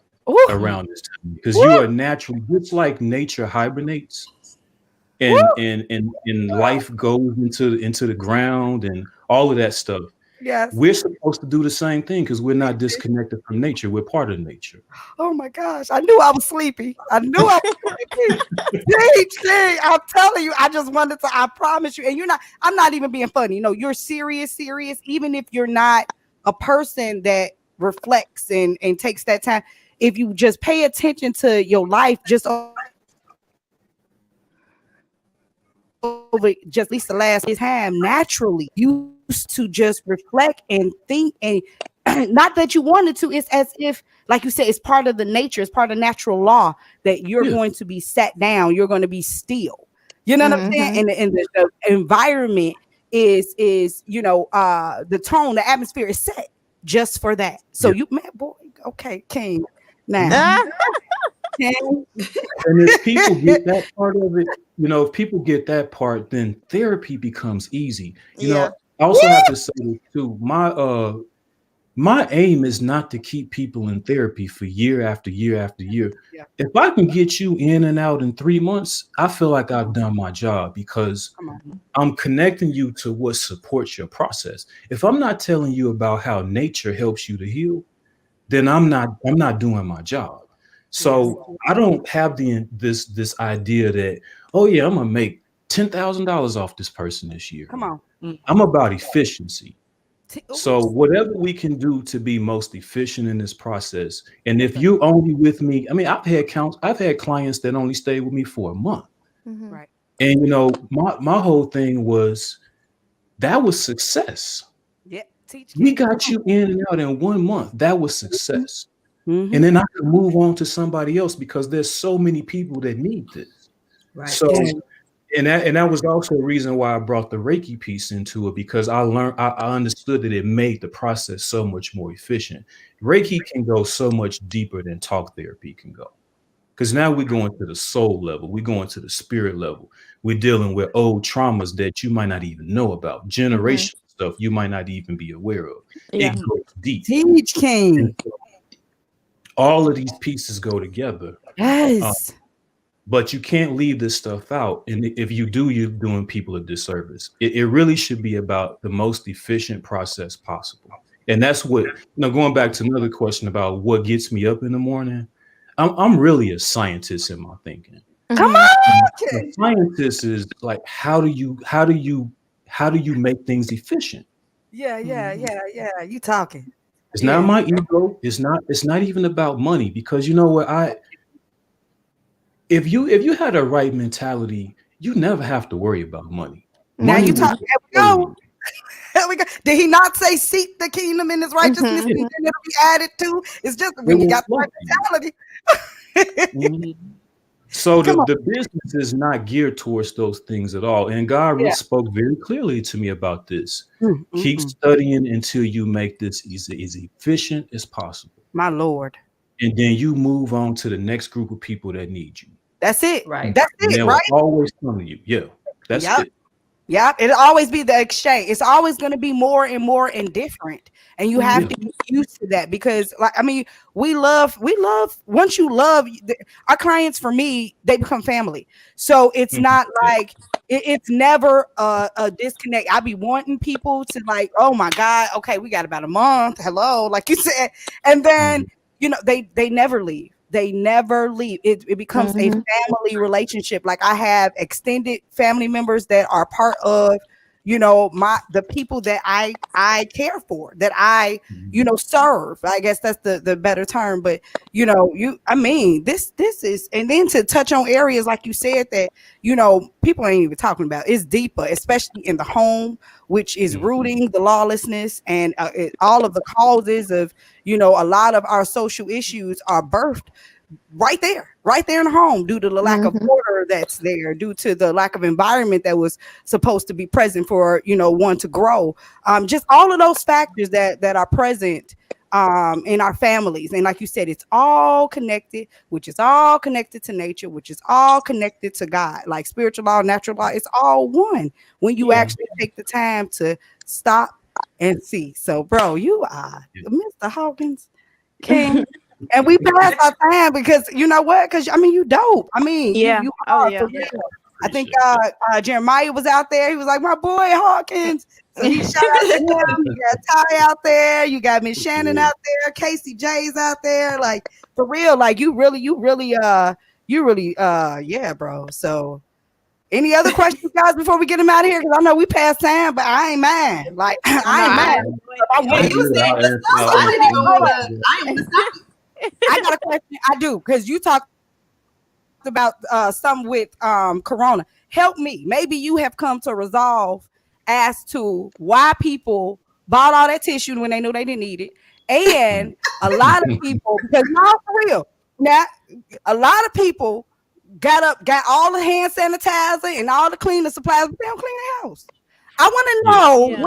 around this time, because you are naturally, just like nature hibernates and life goes into the ground and all of that stuff. Yes. We're supposed to do the same thing because we're not disconnected from nature. We're part of nature. Oh my gosh. I knew I was sleepy. I knew I was sleepy. I'm telling you, I just wanted to, I promise you. And I'm not even being funny. You're serious, even if you're not a person that reflects and takes that time. If you just pay attention to your life, just over just at least the last time, naturally used to just reflect and think, and not that you wanted to. It's as if, like you said, it's part of the nature, it's part of natural law that you're going to be sat down, you're going to be still. You know what I'm saying? And the environment is the tone, the atmosphere is set just for that. So okay, King. Now, and if people get that part of it, if people get that part, then therapy becomes easy. I also have to say this too. My aim is not to keep people in therapy for year after year after year. Yeah. If I can get you in and out in 3 months, I feel like I've done my job, because I'm connecting you to what supports your process. If I'm not telling you about how nature helps you to heal, then I'm not doing my job. So I don't have this idea that, I'm gonna make $10,000 off this person this year. Come on. I'm about efficiency. So whatever we can do to be most efficient in this process, and if you're only with me, I mean, I've had clients that only stayed with me for a month, Mm-hmm. Right. and my whole thing was that was success. Yeah. Teach We King. got you in and out in 1 month. That was success. And Mm-hmm. then I could move on to somebody else because there's so many people that need this. Right. So, Yeah. and that was also a reason why I brought the Reiki piece into it, because I understood that it made the process so much more efficient. Reiki can go so much deeper than talk therapy can go. Because now we're going to the soul level, we're going to the spirit level. We're dealing with old traumas that you might not even know about, Mm-hmm. generational stuff you might not even be aware of. Yeah. It goes deep. Teach And King. so all of these pieces go together. Uh, Yes. but you can't leave this stuff out. And if you do, you're doing people a disservice. It really should be about the most efficient process possible. And that's what, going back to another question about what gets me up in the morning, I'm really a scientist in my thinking. Come Mm-hmm. on, The King. scientist is like, how do you make things efficient? Yeah, yeah, Mm-hmm. yeah, yeah. You talking. It's not Yeah. my ego. It's not even about money, because you know what, if you had a right mentality, you never have to worry about money. Now Money you will talk. Mm-hmm. There we follow go. you. There we go. Did he not say seek the kingdom and his righteousness, Mm-hmm. and Yeah, then it'll be added to? It's just it when you will got the flow right to you. mentality. Mhm. So the, Come on. the business is not geared towards those things at all. And God Yeah. spoke very clearly to me about this. Mm, mm, Keep mm. studying until you make this as efficient as possible. My Lord. And then you move on to the next group of people that need you. That's it. Right. That's And it, they right? will always come to you. Yeah, that's Yep. it. Yep. It'll always be the exchange. It's always going to be more and more and different. And you have Yeah. to get used to that because, like, I mean, we love, once you love our clients, for me, they become family. So it's Mhm. not Yeah. like, it's never a disconnect. I be wanting people to, like, oh my God, okay, we got about a month. Hello, like you said. And then, Mhm. they never leave. They never leave. It becomes a Mm-hmm. family relationship. Like, I have extended family members that are part of, the people that I care for, that I, Mhm. serve. I guess that's the better term. But I mean, this is, and then to touch on areas like you said that, people ain't even talking about. It's deeper, especially in the home, which is Mhm. rooting the lawlessness, and all of the causes of, a lot of our social issues are birthed right there in the home, due to the lack of Mm-hmm. order that's there, due to the lack of environment that was supposed to be present for, one to grow. Just all of those factors that are present in our families. And like you said, it's all connected, which is all connected to nature, which is all connected to God, like spiritual law, natural law. It's all one when you Yeah. actually take the time to stop and see. So, bro, you are Yeah. Mr. Hawkins King. And we passed our time because, you know what? Because I mean, you dope. I mean, you Yeah. you Oh are, for yeah. Yeah. real. I think Appreciate that. Jeremiah was out there. He was like, my boy Hawkins. So he shout out to him. You got Ty out there. You got Miss Shannon Yeah. out there. Casey J's out there. Like, for real. Like, yeah, bro. So any other questions, guys, before we get him out of here? Because I know we passed time, but I ain't mad. Like, Oh no, I ain't I mad. enjoyed I it. And want I'm you good. were saying I'll good answer. stuff, so I'll I so answer didn't even any want hold to. on. questions. I didn't want to stop you. I got a question. I do, because you talked about some with corona. Help me. Maybe you have come to resolve as to why people bought all that tissue when they knew they didn't need it. And a lot of people, because now, for real, now a lot of people got all the hand sanitizer and all the cleaning supplies, but they don't clean their house. I want to Yeah. know Yeah.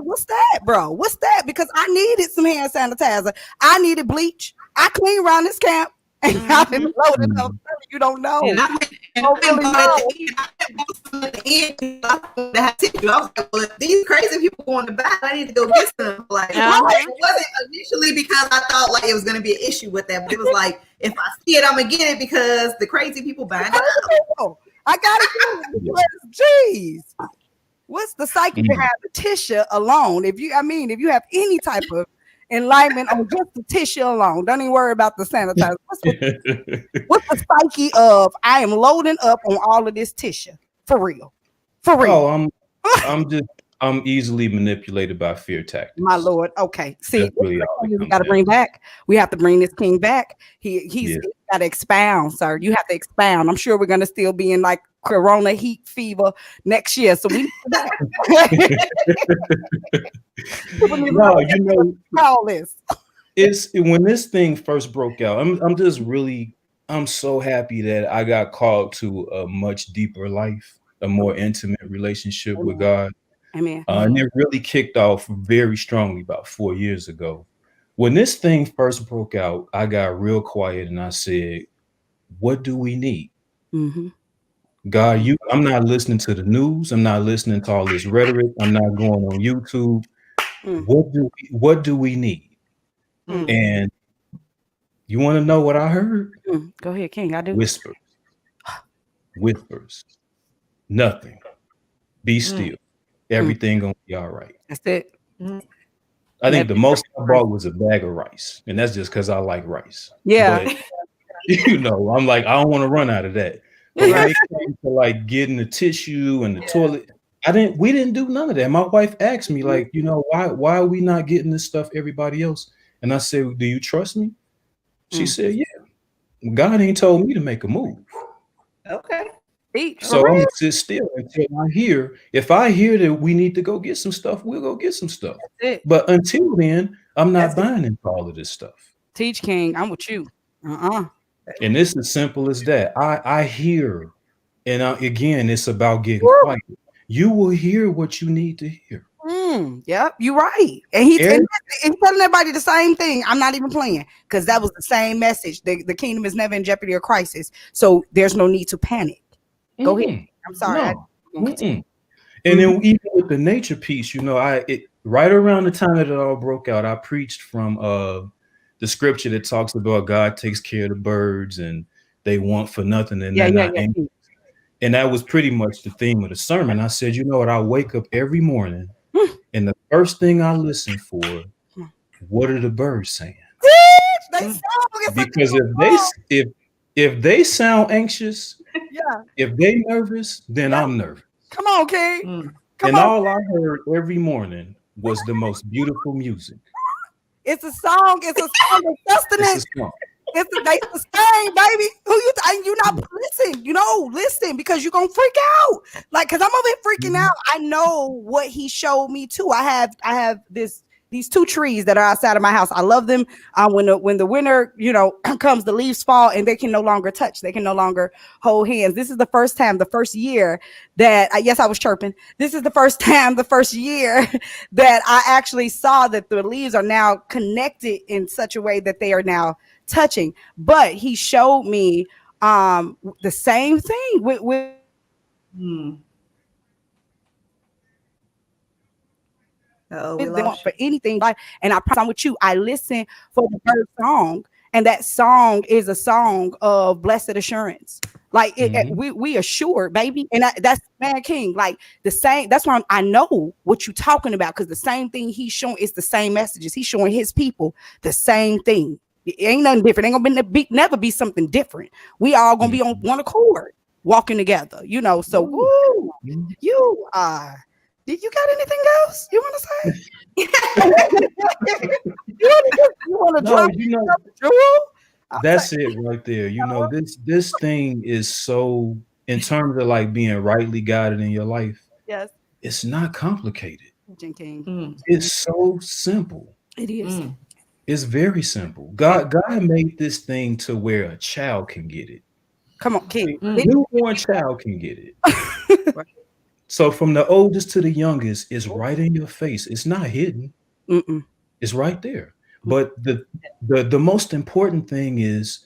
what's that, bro? What's that? Because I needed some hand sanitizer. I needed bleach. I clean around this camp, and y'all been Mm-hmm. loaded up. Mhm. You don't And know. I went You and don't I went really bought at the know. end. I went bought some at the end because I wanted to have tissue. I was like, well, if these crazy people want to buy, I need to go get some. Like, Uh-huh. it wasn't initially because I thought like it was going to be an issue with that, but it was like, if I see it, I'm gonna get it because the crazy people buying it up. I gotta get it Yeah. because, geez, what's the psyche Mhm. behind the tissue alone? If you have any type of enlightenment on just the tissue alone, don't even worry about the sanitizer. What's the psyche of I am loading up on all of this tissue? For real. For real. Oh, I'm just I'm easily manipulated by fear My tactics. Lord. Okay. See, That's really all it we comes got to down bring to. back. We have to bring this king back. He's Yeah. got to expound, sir. You have to expound. I'm sure we're going to still be in like Corona heat fever next year. So we need people need to know No, you know, all this. it's when this thing first broke out. I'm just really I'm so happy that I got called to a much deeper life, a more intimate relationship with God. Amen. And it really kicked off very strongly about 4 years ago. When this thing first broke out, I got real quiet and I said, what do we need? Mm-hmm. God, I'm not listening to the news. I'm not listening to all this rhetoric. I'm not going on YouTube. Mm. What do we need? Mm. And you want to know what I heard? Mm. Go ahead, King. I do. Whispers, whispers, nothing. Be still. Everything gonna be all right. That's it. I think That's the most I bought was a bag of rice, and that's just because I like rice. yeah. But I'm like, I don't want to run out of that. But when it came to like getting the tissue and the toilet, we didn't do none of that. My wife asked me, like, why are we not getting this stuff everybody else? And I said, do you trust me? She said, yeah. God ain't told me to make a move. Okay. So I'm gonna sit still until I hear. If I hear that we need to go get some stuff, we'll go get some stuff. But until then, I'm not buying into all of this stuff. Teach, King. I'm with you. And it's as simple as that. I hear, and again, it's about getting quiet. You will hear what you need to hear. Yep, you're right. And he's telling everybody the same thing. I'm not even playing because that was the same message. The kingdom is never in jeopardy or crisis. So there's no need to panic. Go ahead. I'm sorry. No. And then even with the nature piece, right around the time that it all broke out, I preached from the scripture that talks about God takes care of the birds and they want for nothing and they're not angry. And that was pretty much the theme of the sermon. I said, you know what? I wake up every morning and the first thing I listen for, what are the birds saying? Because if they sound anxious, if they nervous, then I'm nervous. Come on, King. All I heard every morning was the most beautiful music. It's a song. It's a song of sustenance. They sustain, baby. Who you not listen? Listen because you're gonna freak out. Like, cause I'm over here freaking out. I know what he showed me too. I have these two trees that are outside of my house. I love them. When the winter, comes, the leaves fall and they can no longer touch. They can no longer hold hands. This is the first year that yes, I was chirping. This is the first year that I actually saw that the leaves are now connected in such a way that they are now touching. But he showed me the same thing with we lost for anything. And I promise I'm with you. I listen for the bird song, and that song is a song of blessed assurance. Like we assured, baby, and that's man King. Like the same. That's why I know what you're talking about because the same thing he's showing is the same messages. He's showing his people the same thing. It ain't nothing different. Ain't gonna never be something different. We all gonna be on one accord, walking together. So woo, you are. Did you got anything else you want to say? you want to drop jewel? That's it right there. This thing is so, in terms of like being rightly guided in your life. Yes, it's not complicated. King. It's so simple. It is. It's very simple. God made this thing to where a child can get it. Come on, King. A newborn child can get it. So from the oldest to the youngest, it's right in your face. It's not hidden. It's right there. But the most important thing is,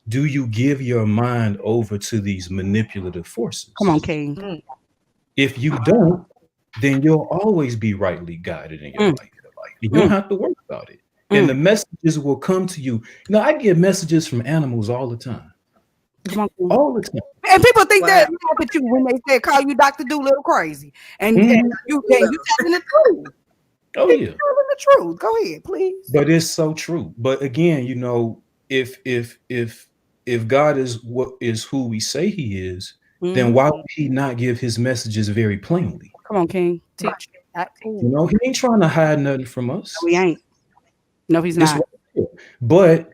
do you give your mind over to these manipulative forces? Come on, King. If you don't, then you'll always be rightly guided in your life. You don't have to worry about it. And the messages will come to you. I get messages from animals all the time. All the time. And people think that look at you when they say call you Dr. Doolittle crazy. And you telling the truth. Oh, yeah. Telling the truth. Go ahead, please. But it's so true. But again, if God is who we say he is, then why would he not give his messages very plainly? Come on, King. Teach. You know, he ain't trying to hide nothing from us. No, he ain't. No, he's It's not. But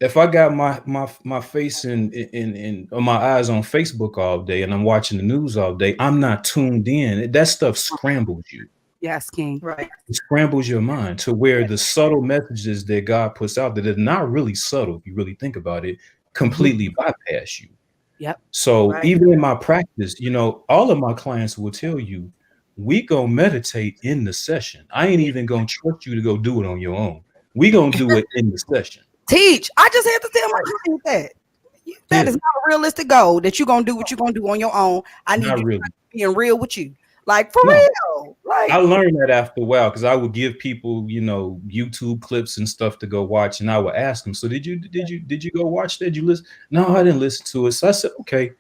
if I got my face in or my eyes on Facebook all day and I'm watching the news all day, I'm not tuned in. That stuff scrambles you. Yes, King. Right. It scrambles your mind to where the subtle messages that God puts out that are not really subtle, if you really think about it, completely bypass you. Yep. So even in my practice, you know, all of my clients will tell you, we gonna meditate in the session. I ain't even gonna trust you to go do it on your own. We gonna do it in the session. Teach. I just had to tell my client that. That is not a realistic goal that you're gonna do what you're gonna do on your own. I need Not you really. being real with you. Like for No. real. Like I learned that after a while because I would give people, you know, YouTube clips and stuff to go watch, and I would ask them, so did you go watch that? Did you listen? No, I didn't listen to it. So I said, okay,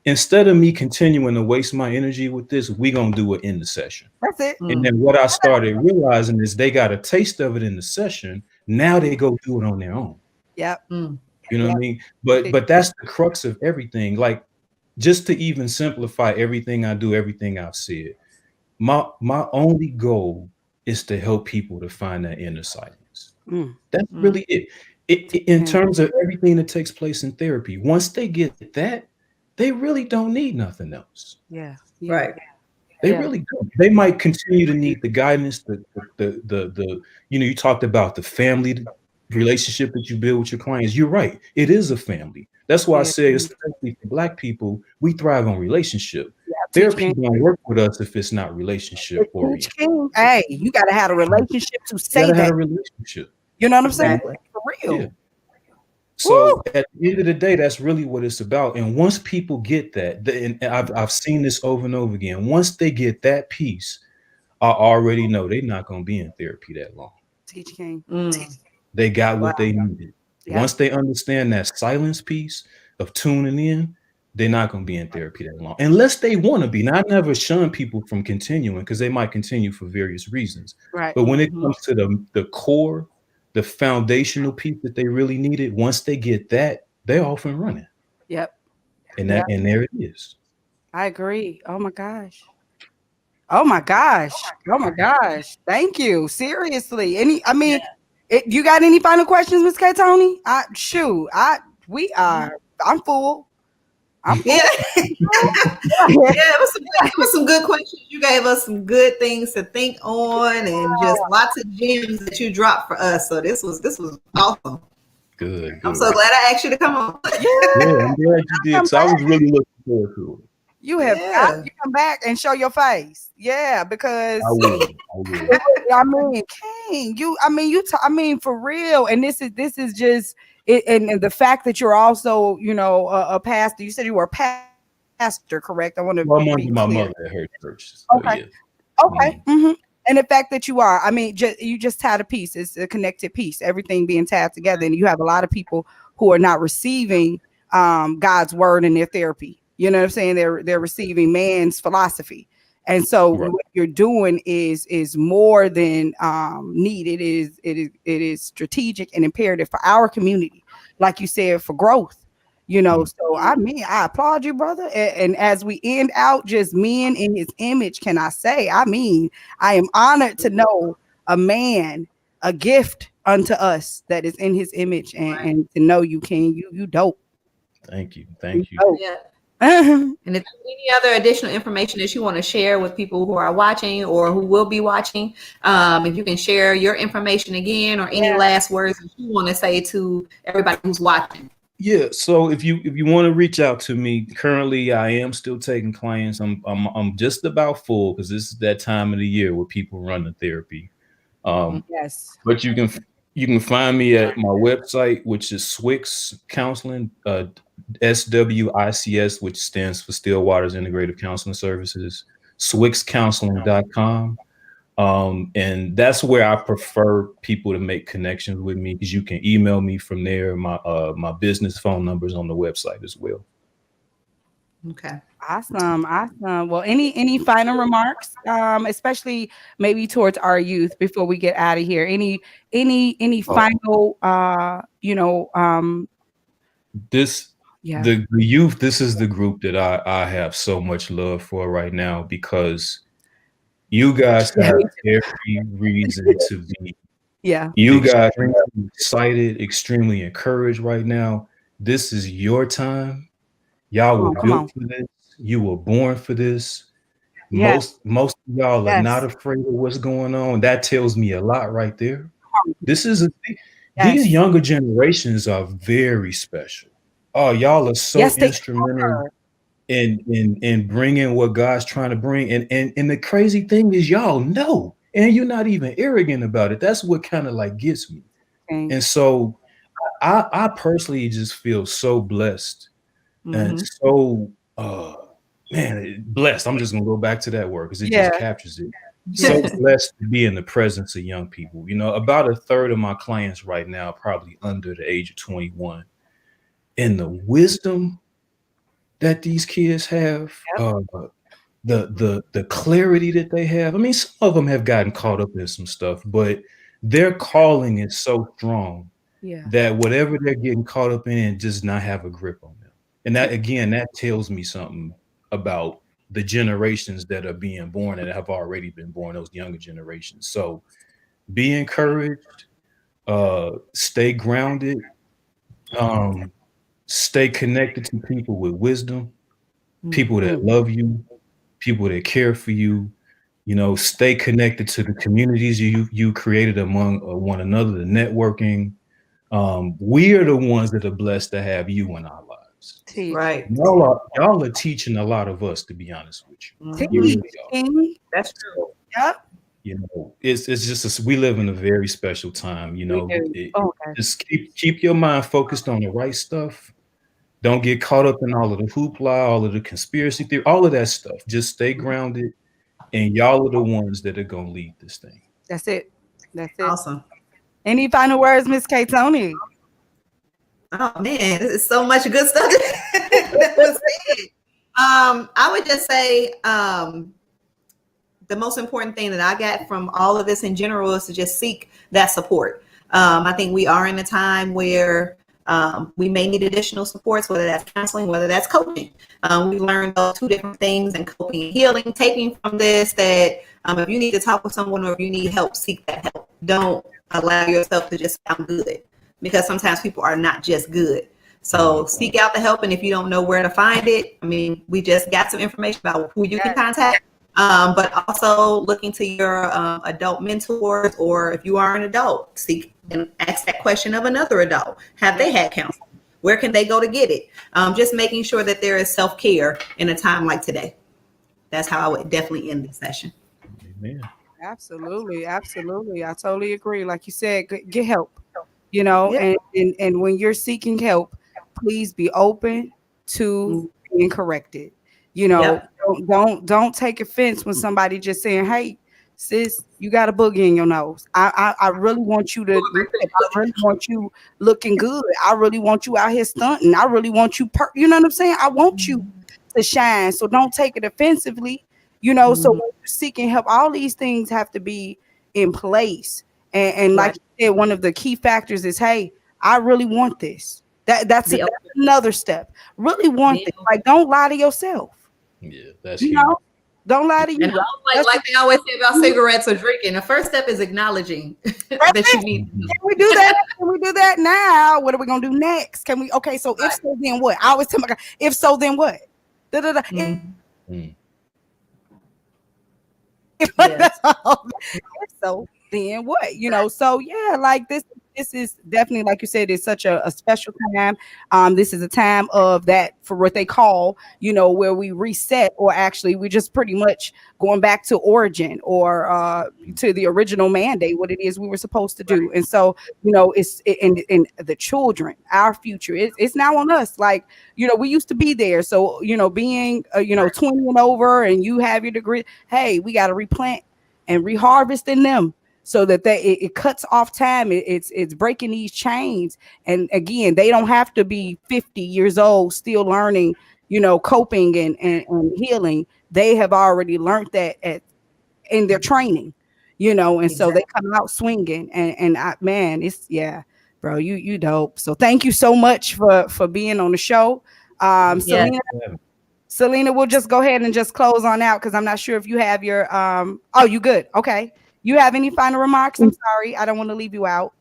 instead of me continuing to waste my energy with this, we gonna do it in the session. that's it. And then what I started realizing is they got a taste of it in the session. Now they go do it on their own. Yep. You know what I mean? But that's the crux of everything. Like, just to even simplify everything I do, everything I've said, my only goal is to help people to find that inner silence. That's really it. In terms of everything that takes place in therapy, once they get that, they really don't need nothing else. Yeah. Right. They really don't. They might continue to need the guidance, the you know, you talked about the family relationship that you build with your clients. You're right. It is a family. That's why I say, especially for Black people, we thrive on relationship. Therapy don't work with us if it's not relationship oriented. Hey, you gotta have a relationship to say You gotta that. have a relationship. You know what I'm saying? Exactly. For real. Yeah. So at the end of the day, that's really what it's about. And once people get that, and I've seen this over and over again, once they get that piece, I already know they're not going to be in therapy that long. Teach King. They got what they needed. Yeah. Once they understand that silence piece of tuning in, they're not going to be in therapy that long, unless they want to be. Now, I never shun people from continuing because they might continue for various reasons. Right. But when it comes to the core, the foundational piece that they really needed, once they get that, they're off and running. Yep. And that and there it is. I agree. Oh my gosh. Oh my gosh. Oh my gosh. Thank you. Seriously. You got any final questions, Miss K Tony? I'm full. I'm full. Yeah, it was some good questions. You gave us some good things to think on, and just lots of gems that you dropped for us. So this was awesome. Good. I'm so glad I asked you to come on. Yeah, I'm glad you did. So I was really looking forward to it. You have got to come back and show your face. Yeah, because I will. I mean, King, for real. And this is just it, and the fact that you're also, you know, a pastor. You said you were a pastor, correct? I want to be clear. My mother at her church. Okay. Yeah. Okay. And the fact that you are, you just tied a piece. It's a connected piece. Everything being tied together, and you have a lot of people who are not receiving God's word in their therapy. You know what I'm saying? They're receiving man's philosophy. And so what you're doing is more than needed. It is strategic and imperative for our community, like you said, for growth. You know, so I applaud you, brother. And as we end out, just men in his image, can I say, I am honored to know a man, a gift unto us that is in his image, and to know you, King, you dope. Thank you. Yeah. And if there's any other additional information that you want to share with people who are watching or who will be watching, if you can share your information again, or any last words that you want to say to everybody who's watching. Yeah. So if you want to reach out to me, currently I am still taking clients. I'm just about full because this is that time of the year where people run the therapy. Yes. But you can find me at my website, which is SWICS Counseling, SWICS, which stands for Stillwater's Integrative Counseling Services, SWICScounseling.com. And that's where I prefer people to make connections with me, because you can email me from there. My business phone number is on the website as well. Okay. Awesome. Well, any final remarks, especially maybe towards our youth before we get out of here? Any final, the youth, this is the group that I have so much love for right now, because You guys Yeah, have me every reason to be. yeah. You guys are extremely excited, extremely encouraged right now. This is your time. Y'all were Come built on. for this. You were born for this. Yeah. Most of y'all are not Yes. afraid of what's going on. That tells me a lot right there. This is a, these Yes. younger generations are very special. Oh, y'all are so Yes, they instrumental are. in bringing what God's trying to bring. And the crazy thing is, y'all know, and you're not even arrogant about it. That's what kind of like gets me. Okay. And so I personally just feel so blessed and Mm-hmm. so man, blessed. I'm just gonna go back to that word because it Yeah. just captures it. So Yes. blessed to be in the presence of young people. You know, about a third of my clients right now probably under the age of 21. And the wisdom that these kids have, the clarity that they have. I mean, some of them have gotten caught up in some stuff, but their calling is so strong Yeah. that whatever they're getting caught up in does not have a grip on them. And that again, that tells me something about the generations that are being born and have already been born, those younger generations. So be encouraged, stay grounded, um, stay connected to people with wisdom, people that Mm-hmm. love you, people that care for you. You know, stay connected to the communities you created among one another, the networking. We are the ones that are blessed to have you in our lives. Teach. Right. Y'all are teaching a lot of us, to be honest with you. You Mhm. Teach. really are. King. That's true. So, Yep. you know, it's just we live in a very special time. You We know, do. Oh, okay. just keep your mind focused on the right stuff. Don't get caught up in all of the hoopla, all of the conspiracy theory, all of that stuff. Just stay grounded, and y'all are the ones that are gonna lead this thing. That's it. That's it. Awesome. Any final words, Miss K Tony? Oh man, this is so much good stuff that was said. I would just say the most important thing that I got from all of this in general is to just seek that support. I think we are in a time where we may need additional supports, whether that's counseling, whether that's coaching. We learned those two different things in coping and healing, taking from this that if you need to talk with someone or if you need help, seek that help. Don't allow yourself to just sound good because sometimes people are not just good. So seek out the help. And if you don't know where to find it, I mean, we just got some information about who you can contact. But also looking to your adult mentors, or if you are an adult, seek and ask that question of another adult. Have they had counseling? Where can they go to get it? Just making sure that there is self-care in a time like today. That's how I would definitely end this session. Amen. Absolutely, absolutely. I totally agree. Like you said, get help. You know, Yep. and when you're seeking help, please be open to Mm. being corrected. You know, Yep. don't take offense when somebody just saying, "Hey, sis, you got a boogie in your nose." I really want you to live. I really want you looking good. I really want you out here stunting. I really want you. You know what I'm saying? I want you to shine. So don't take it offensively. You know, so Mhm. when you're seeking help, all these things have to be in place. And like Right. you said, one of the key factors is, hey, I really want this. That's Be open. another step. Really want Be this. open. Like, don't lie to yourself. Yeah, that's You huge. know, don't lie to And you. like, That's like they always say about cigarettes or drinking, the first step is acknowledging that you perfect. need help. Can we do that? Can we do that now? What are we gonna do next? Can we? Okay, so if Right. so, then what? I always tell my guy, if so, then what? Da, da, da. Mhm. Mm. Yes. That's all. So then what? You know, so yeah, like this is definitely, like you said, it's such a special time. This is a time of that, for what they call, you know, where we reset, or actually we just pretty much going back to origin, or to the original mandate, what it is we were supposed to do. And so, you know, in the children, our future, it's now on us. Like, you know, we used to be there. So, you know, being 20 and over and you have your degree, hey, we got to replant and reharvest in them, so that it cuts off time. It's breaking these chains. And again, they don't have to be 50 years old still learning, you know, coping and healing. They have already learned that in their training, you know, and so they Exactly. come out swinging. And man, it's, yeah, bro, you dope. So thank you so much for being on the show. Yes. Selena, Selena, we'll just go ahead and just close on out because I'm not sure if you have your oh, you good. Okay. You have any final remarks? I'm sorry. I don't want to leave you out.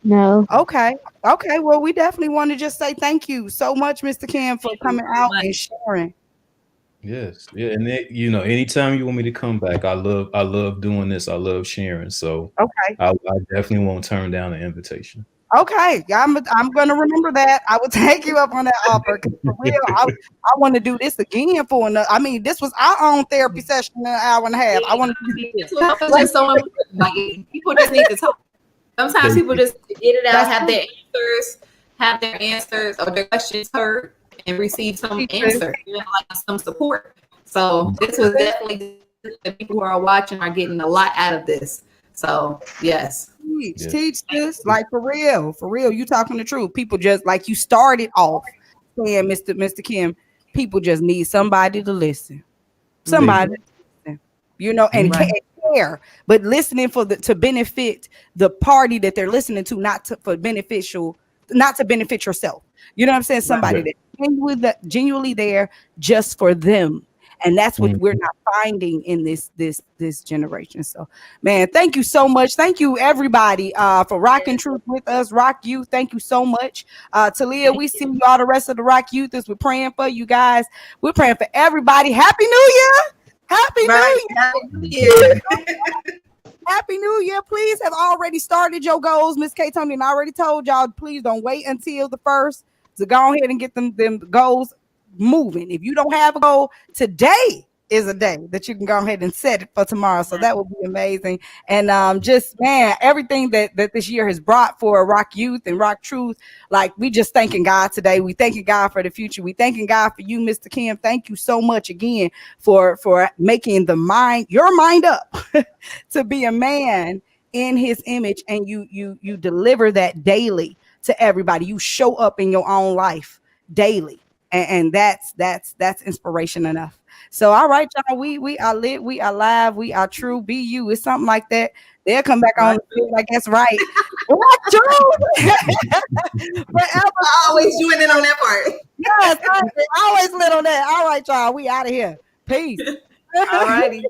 No. Okay. Okay. Well, we definitely want to just say thank you so much, Mr. Kim, for coming out and sharing. Yes, yeah, and anytime you want me to come back, I love doing this. I love sharing, so Okay. I definitely won't turn down an invitation. Okay, I'm gonna remember that. I will take you up on that offer. 'Cause for real, I want to do this again for another. I mean, this was our own therapy session in an hour and a half. I want to do this. Just so important. Like, people just need to talk. Sometimes people just get it out, have their answers or their questions heard, and receive some answer, like some support. So this was definitely the people who are watching are getting a lot out of this. So yes. Teach this, like for real. You talking the truth. People just like you started off saying, Mr. Kim, people just need somebody to listen. Somebody to listen, and care, but listening to benefit the party that they're listening to, not to benefit yourself. You know what I'm saying? Somebody that's genuinely there just for them. And that's what we're not finding in this generation. So, man, thank you so much. Thank you, everybody, for rocking truth with us. Rock Youth, thank you so much. Talia, we see you all the rest of the Rock Youthers. We're praying for you guys. We're praying for everybody. Happy New Year. Happy New Year. Happy New Year. Please have already started your goals. Miss K. Tony already told y'all, please don't wait until the 1st to go ahead and get them goals moving. If you don't have a goal, today is a day that you can go ahead and set it for tomorrow. So that would be amazing. And just, man, everything that this year has brought for Rock Youth and Rock Truth, like, we just thanking God today. We thanking God for the future. We thanking God for you, Mr. Kim. Thank you so much again for making your mind up to be a man in his image, and you deliver that daily to everybody. You show up in your own life daily. And that's inspiration enough. So, all right, y'all, we are lit, we are live, we are true. Be you. It's something like that. They'll come back on the field, I guess, right? Forever. Always doing it on that part. Yes, always lit on that. All right, y'all, we out of here. Peace. All righty.